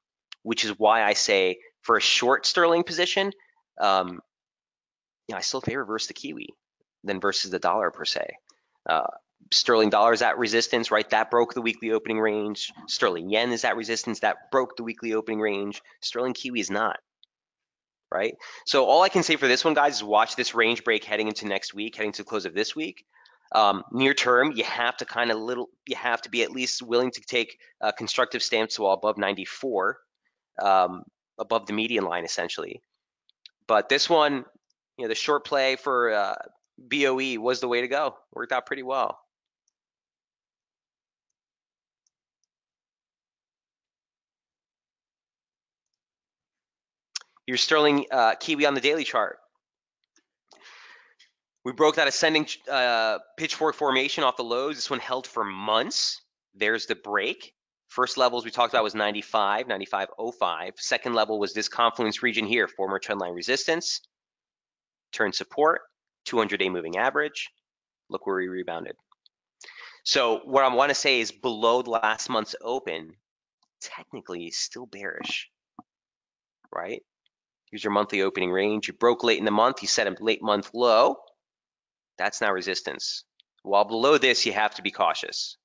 which is why I say for a short sterling position, I still favor versus the Kiwi than versus the dollar per se. Sterling dollar is at resistance, right? That broke the weekly opening range. Sterling yen is at resistance. That broke the weekly opening range. Sterling Kiwi is not, right? So all I can say for this one, guys, is watch this range break heading into next week, heading to the close of this week. Near term, you have to be at least willing to take a constructive stance to above 94, above the median line essentially. But this one, the short play for BOE was the way to go. Worked out pretty well. Your sterling Kiwi on the daily chart. We broke that ascending pitchfork formation off the lows. This one held for months. There's the break. First levels we talked about was 95, 95.05. Second level was this confluence region here, former trendline resistance, turn support, 200-day moving average. Look where we rebounded. So what I want to say is below the last month's open, technically still bearish, right? Here's your monthly opening range. You broke late in the month. You set a late month low. That's now resistance. While below this, you have to be cautious.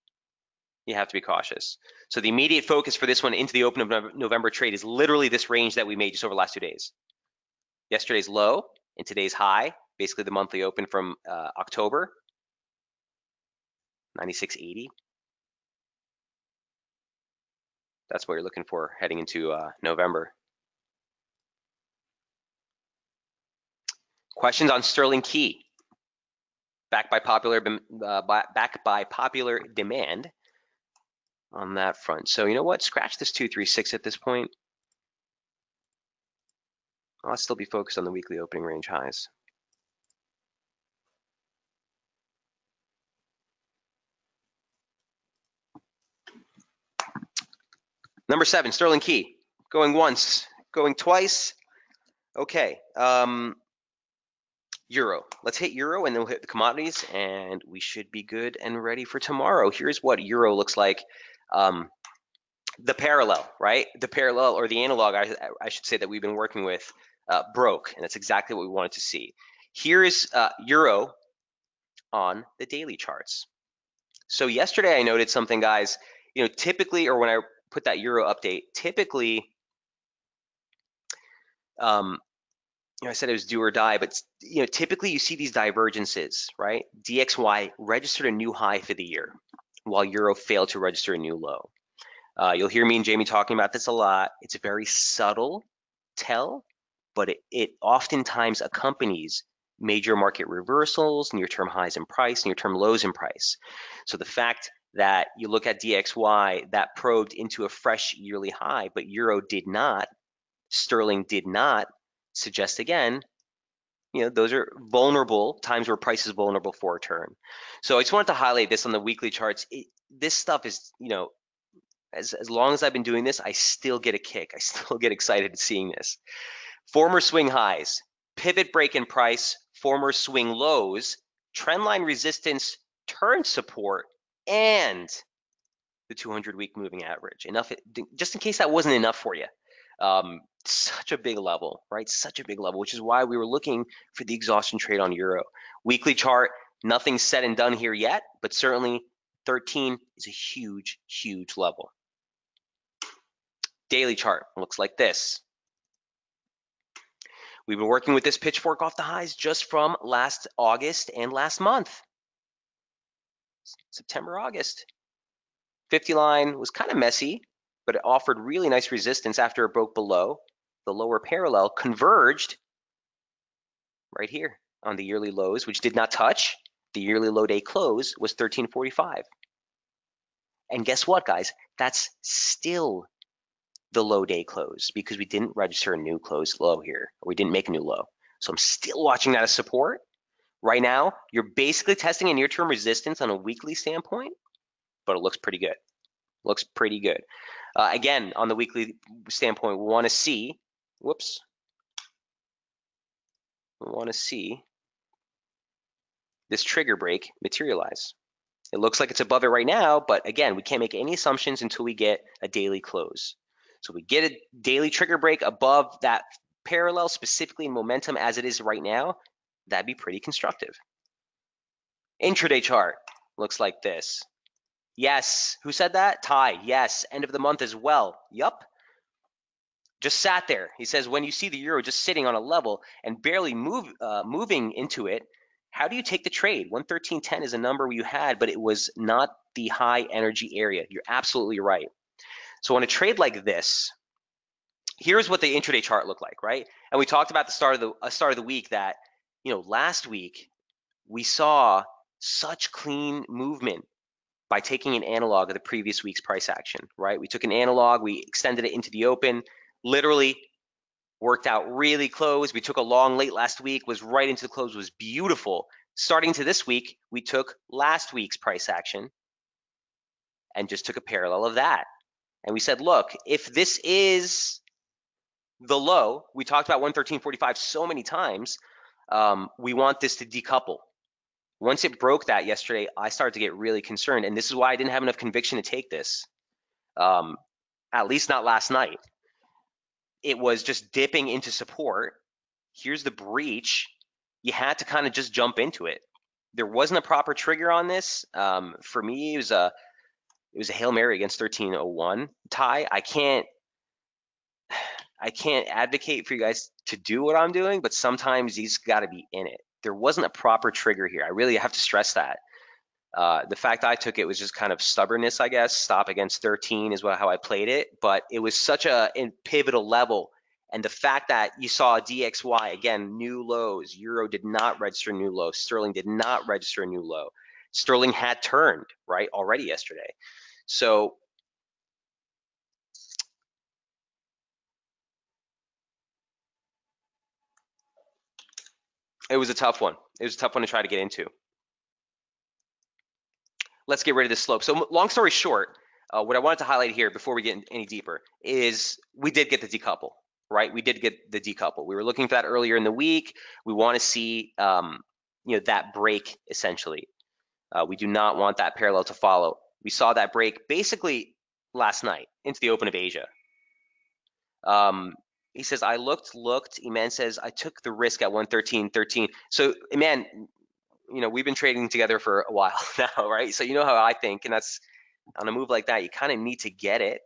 You have to be cautious. So the immediate focus for this one into the open of November trade is literally this range that we made just over the last 2 days. Yesterday's low and today's high, basically the monthly open from October, 96.80. That's what you're looking for heading into November. Questions on sterling key? Backed by popular demand on that front. So you know what? Scratch this 236 at this point. I'll still be focused on the weekly opening range highs. Number 7, sterling key. Going once, going twice. Okay. Euro. Let's hit euro and then we'll hit the commodities and we should be good and ready for tomorrow. Here's what euro looks like. The parallel, right? The parallel or the analog, I should say, that we've been working with broke, and that's exactly what we wanted to see. Here is euro on the daily charts. So yesterday I noted something, guys. Typically, or when I put that euro update, typically, I said it was do or die, but typically you see these divergences, right? DXY registered a new high for the year, while euro failed to register a new low. You'll hear me and Jamie talking about this a lot. It's a very subtle tell, but it oftentimes accompanies major market reversals, near-term highs in price, near-term lows in price. So the fact that you look at DXY, that probed into a fresh yearly high, but euro did not, sterling did not, suggest again, those are vulnerable times where price is vulnerable for a turn. So I just wanted to highlight this on the weekly charts. This stuff is, as long as I've been doing this, I still get a kick. I still get excited at seeing this. Former swing highs, pivot break in price, former swing lows, trendline resistance, turn support, and the 200-week moving average. Enough, just in case that wasn't enough for you. Such a big level, right? Such a big level, which is why we were looking for the exhaustion trade on euro. Weekly chart, nothing said and done here yet, but certainly 13 is a huge, huge level. Daily chart looks like this. We've been working with this pitchfork off the highs just from last August and last month, September, August. 50 line was kind of messy, but it offered really nice resistance after it broke below. The lower parallel converged right here on the yearly lows, which did not touch. The yearly low day close was 1345. And guess what, guys? That's still the low day close because we didn't register a new closed low here, or we didn't make a new low. So I'm still watching that as support. Right now, you're basically testing a near-term resistance on a weekly standpoint, but it looks pretty good. Looks pretty good. Again, on the weekly standpoint, we want to see, whoops, we want to see this trigger break materialize. It looks like it's above it right now, but again, we can't make any assumptions until we get a daily close. So we get a daily trigger break above that parallel, specifically in momentum as it is right now, that'd be pretty constructive. Intraday chart looks like this. Yes, who said that? Ty, yes, end of the month as well. Yup. Just sat there. He says, when you see the euro just sitting on a level and barely moving into it, how do you take the trade? 113.10 is a number you had, but it was not the high energy area. You're absolutely right. So on a trade like this, here's what the intraday chart looked like, right? And we talked about the start of the week that, last week we saw such clean movement by taking an analog of the previous week's price action, right? We took an analog, we extended it into the open, literally worked out really close. We took a long late last week, was right into the close, was beautiful. Starting to this week, we took last week's price action and just took a parallel of that. And we said, look, if this is the low, we talked about 113.45 so many times, we want this to decouple. Once it broke that yesterday, I started to get really concerned. And this is why I didn't have enough conviction to take this, at least not last night. It was just dipping into support. Here's the breach. You had to kind of just jump into it. There wasn't a proper trigger on this. For me, it was a Hail Mary against 1301. Ty, I can't advocate for you guys to do what I'm doing, but sometimes you just got to be in it. There wasn't a proper trigger here. I really have to stress that. The fact I took it was just kind of stubbornness, I guess. Stop against 13 is how I played it, but it was such a pivotal level. And the fact that you saw DXY, again, new lows, Euro did not register new low, Sterling did not register a new low. Sterling had turned, right, already yesterday. So it was a tough one. It was a tough one to try to get into. Let's get rid of this slope. So long story short, what I wanted to highlight here before we get any deeper is we did get the decouple, right? We did get the decouple. We were looking for that earlier in the week. We want to see, that break essentially. We do not want that parallel to follow. We saw that break basically last night into the open of Asia. He says, I looked. Iman says, I took the risk at 113.13. So, Iman, we've been trading together for a while now, right? So you know how I think, and that's on a move like that, you kind of need to get it.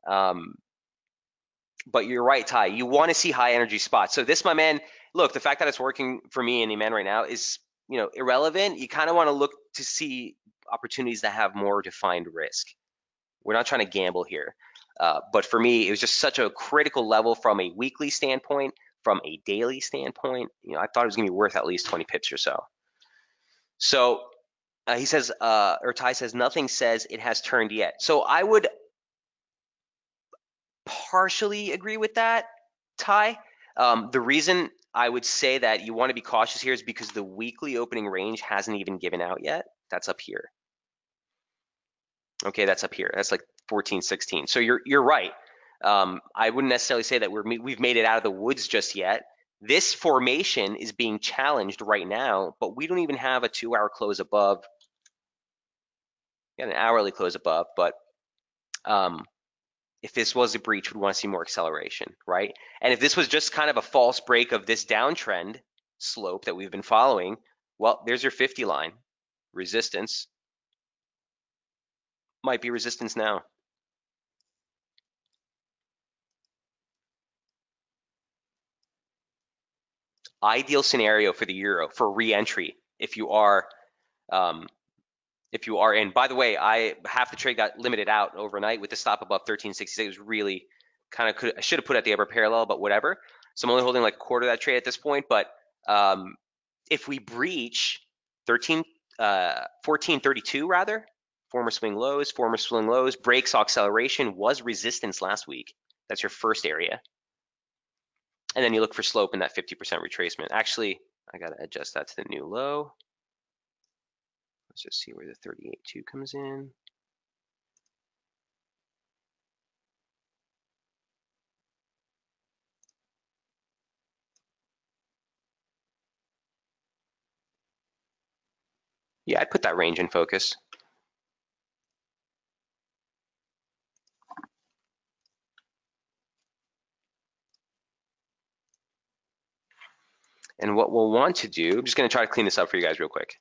But you're right, Ty. You want to see high energy spots. So this, my man, look, the fact that it's working for me and Iman right now is, irrelevant. You kind of want to look to see opportunities that have more defined risk. We're not trying to gamble here. But for me, it was just such a critical level from a weekly standpoint, from a daily standpoint. I thought it was going to be worth at least 20 pips or so. So he says, or Ty says, nothing says it has turned yet. So I would partially agree with that, Ty. The reason I would say that you want to be cautious here is because the weekly opening range hasn't even given out yet. That's up here. Okay, that's up here. That's like 14, 16. So you're right. I wouldn't necessarily say that we've made it out of the woods just yet. This formation is being challenged right now, but we don't even have a 2-hour close above. We got an hourly close above, but if this was a breach, we'd want to see more acceleration, right? And if this was just kind of a false break of this downtrend slope that we've been following, well, there's your 50 line. Resistance. Might be resistance now. Ideal scenario for the euro for re-entry if you are um, in. By the way, half the trade got limited out overnight with the stop above 1366. It was really I should have put at the upper parallel, but whatever. So I'm only holding like a quarter of that trade at this point. But if we breach 1432 rather, former swing lows, break saw acceleration, was resistance last week. That's your first area. And then you look for slope in that 50% retracement. Actually, I got to adjust that to the new low. Let's just see where the 38.2 comes in. Yeah, I'd put that range in focus. And what we'll want to do, I'm just going to try to clean this up for you guys real quick.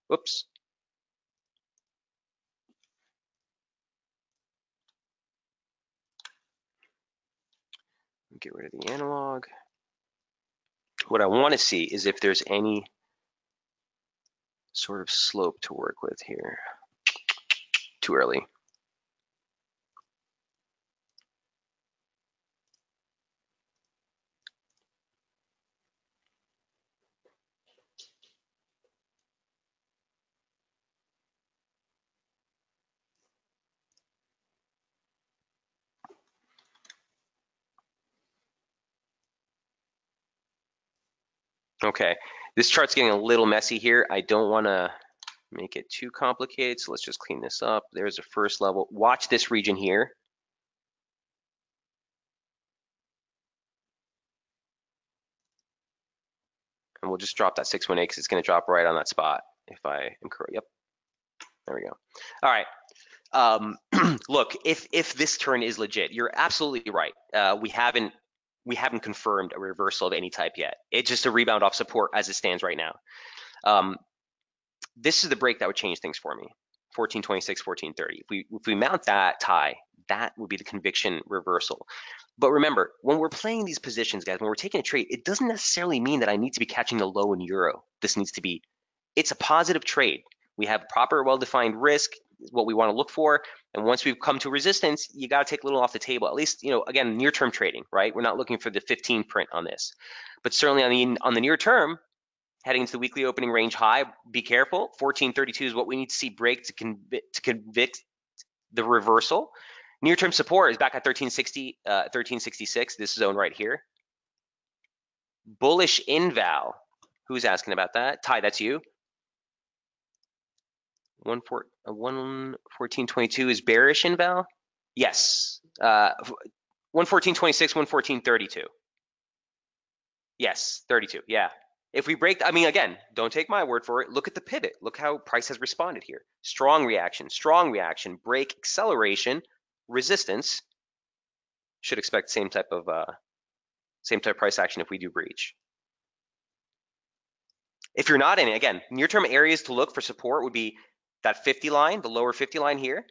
Whoops. Get rid of the analog. What I want to see is if there's any sort of slope to work with here. Too early. Okay, this chart's getting a little messy here. I don't want to make it too complicated, so let's just clean this up. There's a first level. Watch this region here. And we'll just drop that 618 because it's going to drop right on that spot if I am correct. Yep, there we go. All right. Look, if this turn is legit, you're absolutely right. We haven't confirmed a reversal of any type yet. It's just a rebound off support as it stands right now. This is the break that would change things for me. 1426, 1430. If we mount that tie, that would be the conviction reversal. But remember, when we're playing these positions, guys, when we're taking a trade, it doesn't necessarily mean that I need to be catching the low in euro. It's a positive trade. We have proper, well-defined risk, what we want to look for. And once we've come to resistance, you got to take a little off the table. At least, again, near-term trading, right? We're not looking for the 15 print on this. But certainly on the near term, heading into the weekly opening range high, be careful. 1432 is what we need to see break to convict the reversal. Near-term support is back at 1360, 1366, this zone right here. Bullish inval. Who's asking about that? Ty, that's you. 114.22 is bearish inval? Yes. 114.26, 114.32. Yes, 32. Yeah. If we break, I mean, again, don't take my word for it. Look at the pivot. Look how price has responded here. Strong reaction, break, acceleration, resistance. Should expect same type of price action if we do breach. If you're not in it, again, near-term areas to look for support would be that 50 line, the lower 50 line here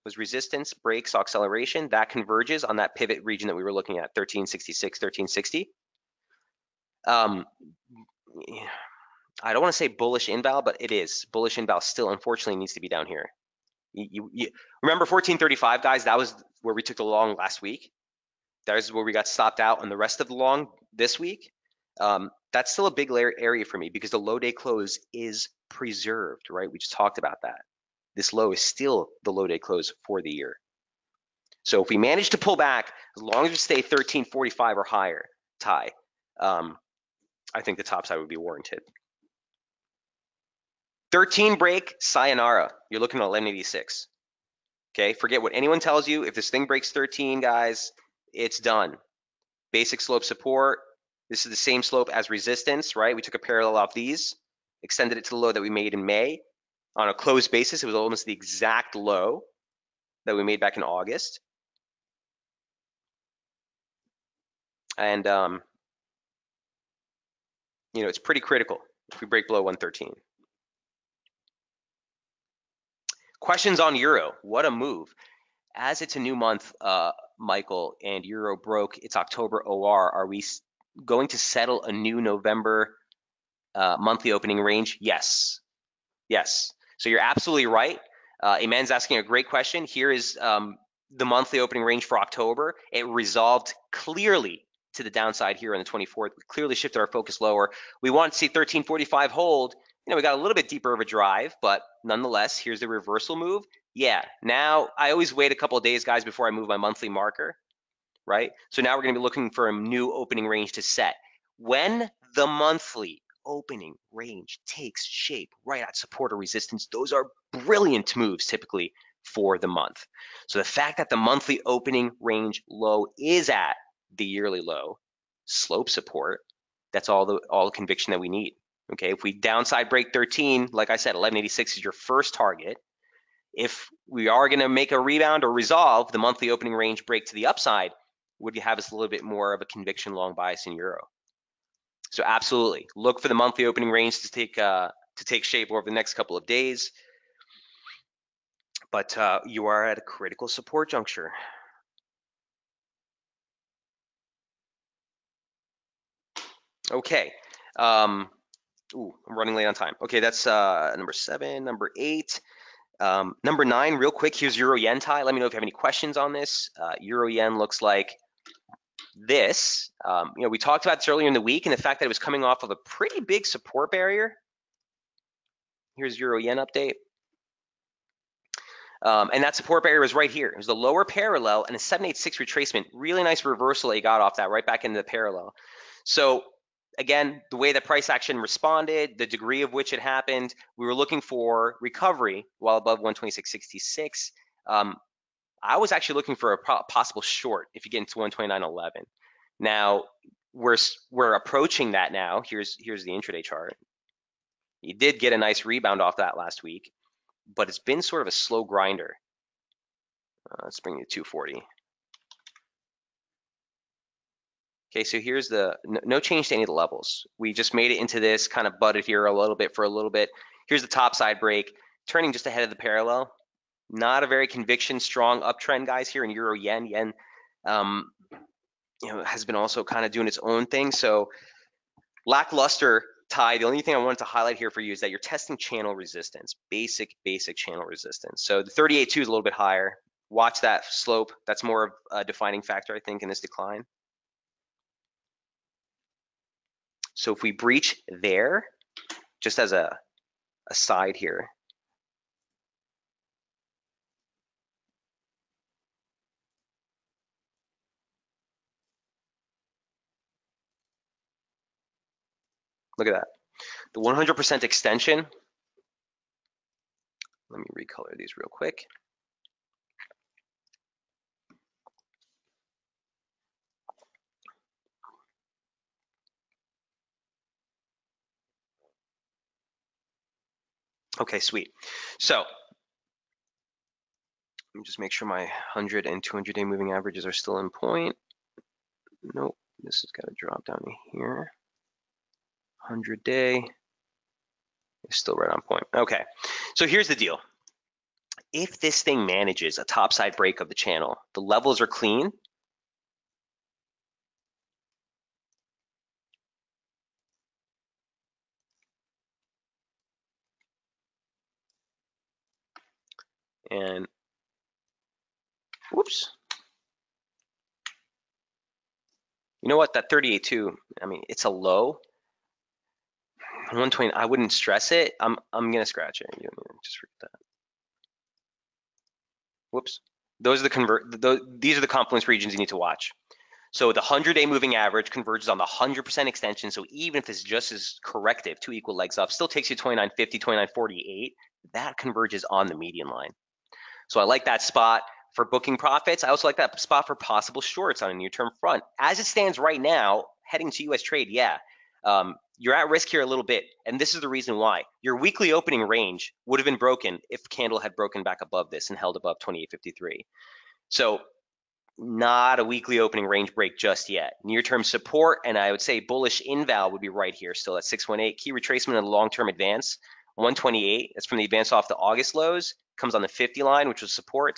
was resistance, break, saw acceleration. That converges on that pivot region that we were looking at, 1366, 1360. I don't want to say bullish inval, but it is. Bullish inval still, unfortunately, needs to be down here. You remember 1435, guys? That was where we took the long last week. That is where we got stopped out on the rest of the long this week. That's still a big area for me because the low day close is preserved, right? We just talked about that. This low is still the low day close for the year. So if we manage to pull back, as long as we stay 1345 or higher, Ty, I think the top side would be warranted. 13 break, sayonara. You're looking at 1186. Okay, forget what anyone tells you. If this thing breaks 13, guys, it's done. Basic slope support. This is the same slope as resistance, right? We took a parallel off these, extended it to the low that we made in May. On a closed basis, it was almost the exact low that we made back in August. And, it's pretty critical if we break below 113. Questions on euro. What a move. As it's a new month, Michael, and euro broke its October OR, are we going to settle a new November monthly opening range? Yes. Yes. So you're absolutely right. Iman's asking a great question. Here is the monthly opening range for October. It resolved clearly to the downside here on the 24th. We clearly shifted our focus lower. We want to see 1345 hold. We got a little bit deeper of a drive, but nonetheless, here's the reversal move. Yeah, now I always wait a couple of days, guys, before I move my monthly marker, right? So now we're going to be looking for a new opening range to set. When the monthly opening range takes shape right at support or resistance, those are brilliant moves typically for the month. So the fact that the monthly opening range low is at the yearly low, slope support, that's all the conviction that we need. Okay, if we downside break 13, like I said, 1186 is your first target. If we are going to make a rebound or resolve the monthly opening range break to the upside, would you have us a little bit more of a conviction long bias in euro? So absolutely, look for the monthly opening range to take shape over the next couple of days. But you are at a critical support juncture. Okay. I'm running late on time. Okay, that's number 7. Number 8. Number 9, real quick, here's Euro Yen tie. Let me know if you have any questions on this. Euro Yen looks like this. We talked about this earlier in the week and the fact that it was coming off of a pretty big support barrier. Here's Euro Yen update. And that support barrier was right here. It was the lower parallel and a 786 retracement. Really nice reversal that you got off that right back into the parallel. So again, the way that price action responded, the degree of which it happened, we were looking for recovery while above 126.66. I was actually looking for a possible short if you get into 129.11. Now we're approaching that now. Here's the intraday chart. You did get a nice rebound off that last week, but it's been sort of a slow grinder. Let's bring you to 240. Okay, so here's no change to any of the levels. We just made it into this, kind of butted here a little bit for a little bit. Here's the top side break, turning just ahead of the parallel. Not a very conviction strong uptrend, guys, here in Euro Yen. Yen has been also kind of doing its own thing. So lackluster tie. The only thing I wanted to highlight here for you is that you're testing channel resistance, basic channel resistance. So the 38.2 is a little bit higher. Watch that slope. That's more of a defining factor, I think, in this decline. So if we breach there, just as a side here, look at that. The 100% extension. Let me recolor these real quick. Okay, sweet. So let me just make sure my 100 and 200 day moving averages are still in point. Nope, this has got to drop down here. 100 day is still right on point. Okay, so here's the deal. If this thing manages a topside break of the channel, the levels are clean. And whoops. You know what? That 38.2, I mean, it's a low. 120, I wouldn't stress it. I'm gonna scratch it. Just forget that. Whoops. Those are these are the confluence regions you need to watch. So the 100-day moving average converges on the 100% extension. So even if it's just as corrective, 2 equal legs up, still takes you 29.50, 29.48. That converges on the median line. So I like that spot for booking profits. I also like that spot for possible shorts on a near-term front. As it stands right now, heading to US trade, yeah, you're at risk here a little bit. And this is the reason why. Your weekly opening range would have been broken if candle had broken back above this and held above 28.53. So not a weekly opening range break just yet. Near-term support, and I would say bullish inval would be right here still at 618. Key retracement of the long-term advance, 128. That's from the advance off the August lows. Comes on the 50 line, which was support.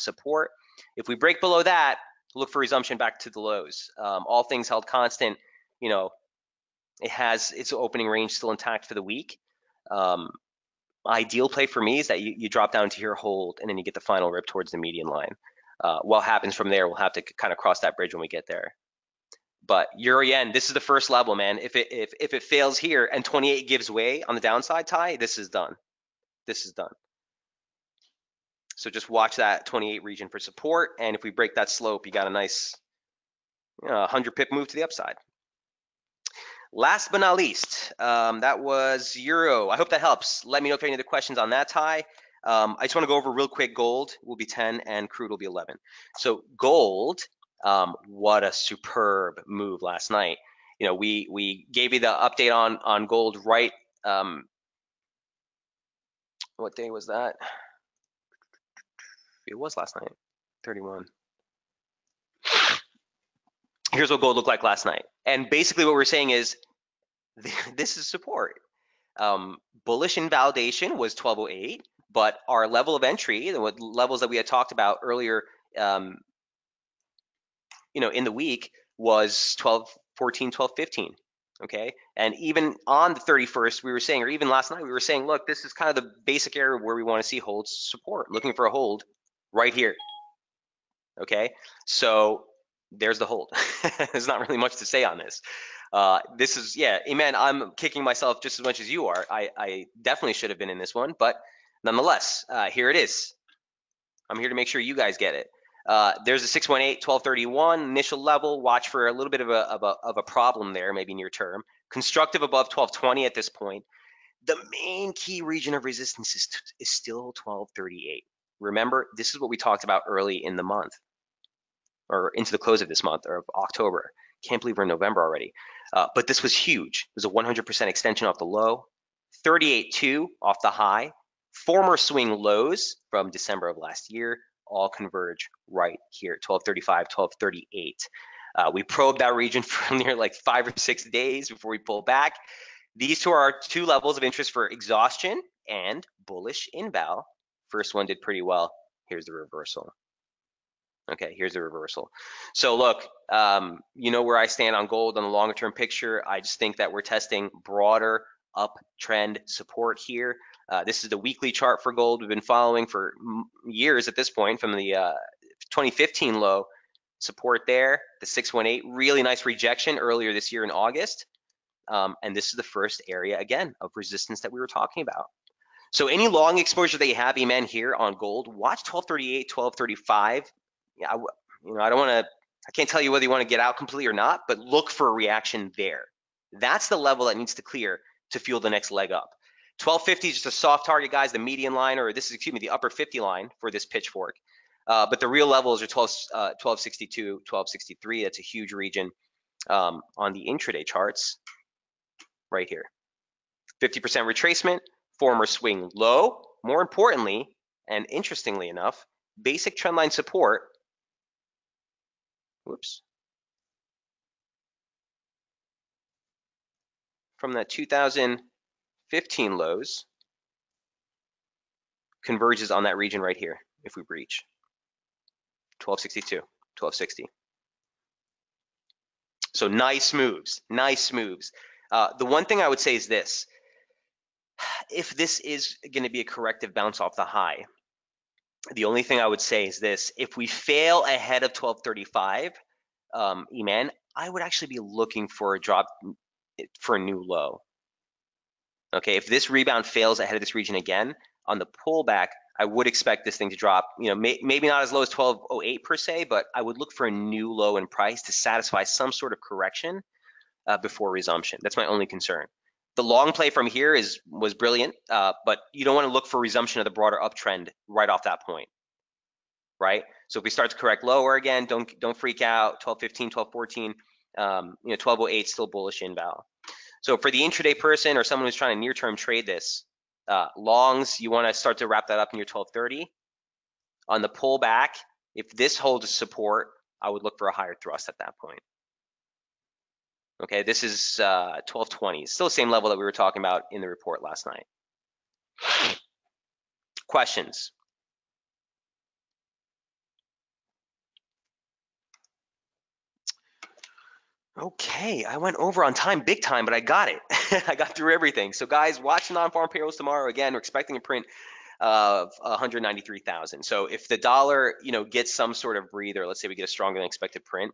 If we break below that, look for resumption back to the lows. All things held constant, It has its opening range still intact for the week. Um, Ideal play for me is that you drop down to your hold and then you get the final rip towards the median line. What happens from there, we'll have to kind of cross that bridge when we get there. But euro yen, this is the first level, man. If it fails here and 28 gives way on the downside, Ty, this is done. This is done. So just watch that 28 region for support, and if we break that slope, you got a nice 100 pip move to the upside. Last but not least, that was euro. I hope that helps. Let me know if you have any other questions on that, Ty. I just want to go over real quick. Gold will be 10 and crude will be 11. So gold, what a superb move last night. You know, we gave you the update on gold right. What day was that? It was last night, 31. Here's what gold looked like last night. And basically what we're saying is this is support. Bullish invalidation was 1208, but our level of entry, the levels that we had talked about earlier, in the week was 1214, 1215. Okay, and even on the 31st, we were saying, or even last night, we were saying, look, this is kind of the basic area where we want to see hold support, looking for a hold right here. Okay, so there's the hold. There's not really much to say on this. This is, yeah, amen. I'm kicking myself just as much as you are. I definitely should have been in this one, but nonetheless, here it is. I'm here to make sure you guys get it. There's a 618, 1231 initial level. Watch for a little bit of a problem there, maybe near term. Constructive above 1220 at this point. The main key region of resistance is still 1238. Remember, this is what we talked about early in the month, or into the close of this month, or of October. Can't believe we're in November already. But this was huge. It was a 100% extension off the low, 38.2 off the high. Former swing lows from December of last year all converge right here, 1235, 1238. We probed that region for near like 5 or 6 days before we pull back. These two are our two levels of interest for exhaustion and bullish inval. First one did pretty well. Here's the reversal. Okay, here's the reversal. So look, you know where I stand on gold on the longer term picture. I just think that we're testing broader uptrend support here. This is the weekly chart for gold we've been following for years at this point, from the 2015 low. Support there, the 618, really nice rejection earlier this year in August. And this is the first area, again, of resistance that we were talking about. So any long exposure that you have, Eman, here on gold, watch 1238, 1235. Yeah, I don't want to, I can't tell you whether you want to get out completely or not, but look for a reaction there. That's the level that needs to clear to fuel the next leg up. 1250 is just a soft target, guys, the median line, or this is, excuse me, the upper 50 line for this pitchfork. But the real levels are 1262, 1263. That's a huge region on the intraday charts right here. 50% retracement, former swing low. More importantly, and interestingly enough, basic trendline support. Whoops. From that 2015 lows, converges on that region right here if we breach. 1262, 1260. So nice moves, nice moves. The one thing I would say is this. If this is going to be a corrective bounce off the high, the only thing I would say is this. If we fail ahead of 1235, Eman, I would actually be looking for a drop for a new low. Okay, if this rebound fails ahead of this region again, on the pullback, I would expect this thing to drop, maybe not as low as 1208 per se, but I would look for a new low in price to satisfy some sort of correction before resumption. That's my only concern. The long play from here was brilliant, but you don't want to look for resumption of the broader uptrend right off that point, right? So if we start to correct lower again, don't freak out. 1215, 1214, 1208 still bullish inval. So for the intraday person or someone who's trying to near-term trade this, longs, you want to start to wrap that up in your 1230. On the pullback, if this holds support, I would look for a higher thrust at that point. Okay, this is 1220. It's still the same level that we were talking about in the report last night. Questions? Okay, I went over on time, big time, but I got it. I got through everything. So guys, watch non-farm payrolls tomorrow. Again, we're expecting a print of 193,000. So if the dollar, gets some sort of breather, let's say we get a stronger than expected print,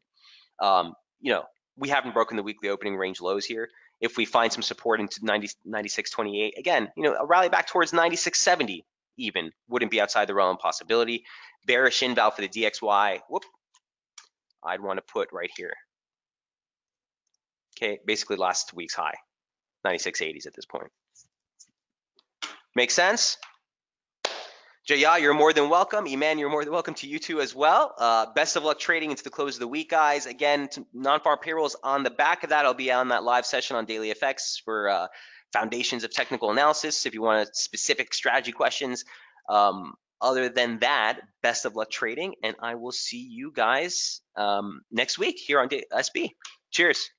um, you know, we haven't broken the weekly opening range lows here. If we find some support into 90, 96.28, again, a rally back towards 96.70 even wouldn't be outside the realm of possibility. Bearish inval for the DXY. Whoop, I'd want to put right here. Okay, basically last week's high, 96.80s at this point. Make sense? Jaya, you're more than welcome. Eman, you're more than welcome to you too as well. Best of luck trading into the close of the week, guys. Again, non-farm payrolls on the back of that. I'll be on that live session on Daily FX for foundations of technical analysis if you want specific strategy questions. Other than that, best of luck trading, and I will see you guys next week here on SB. Cheers.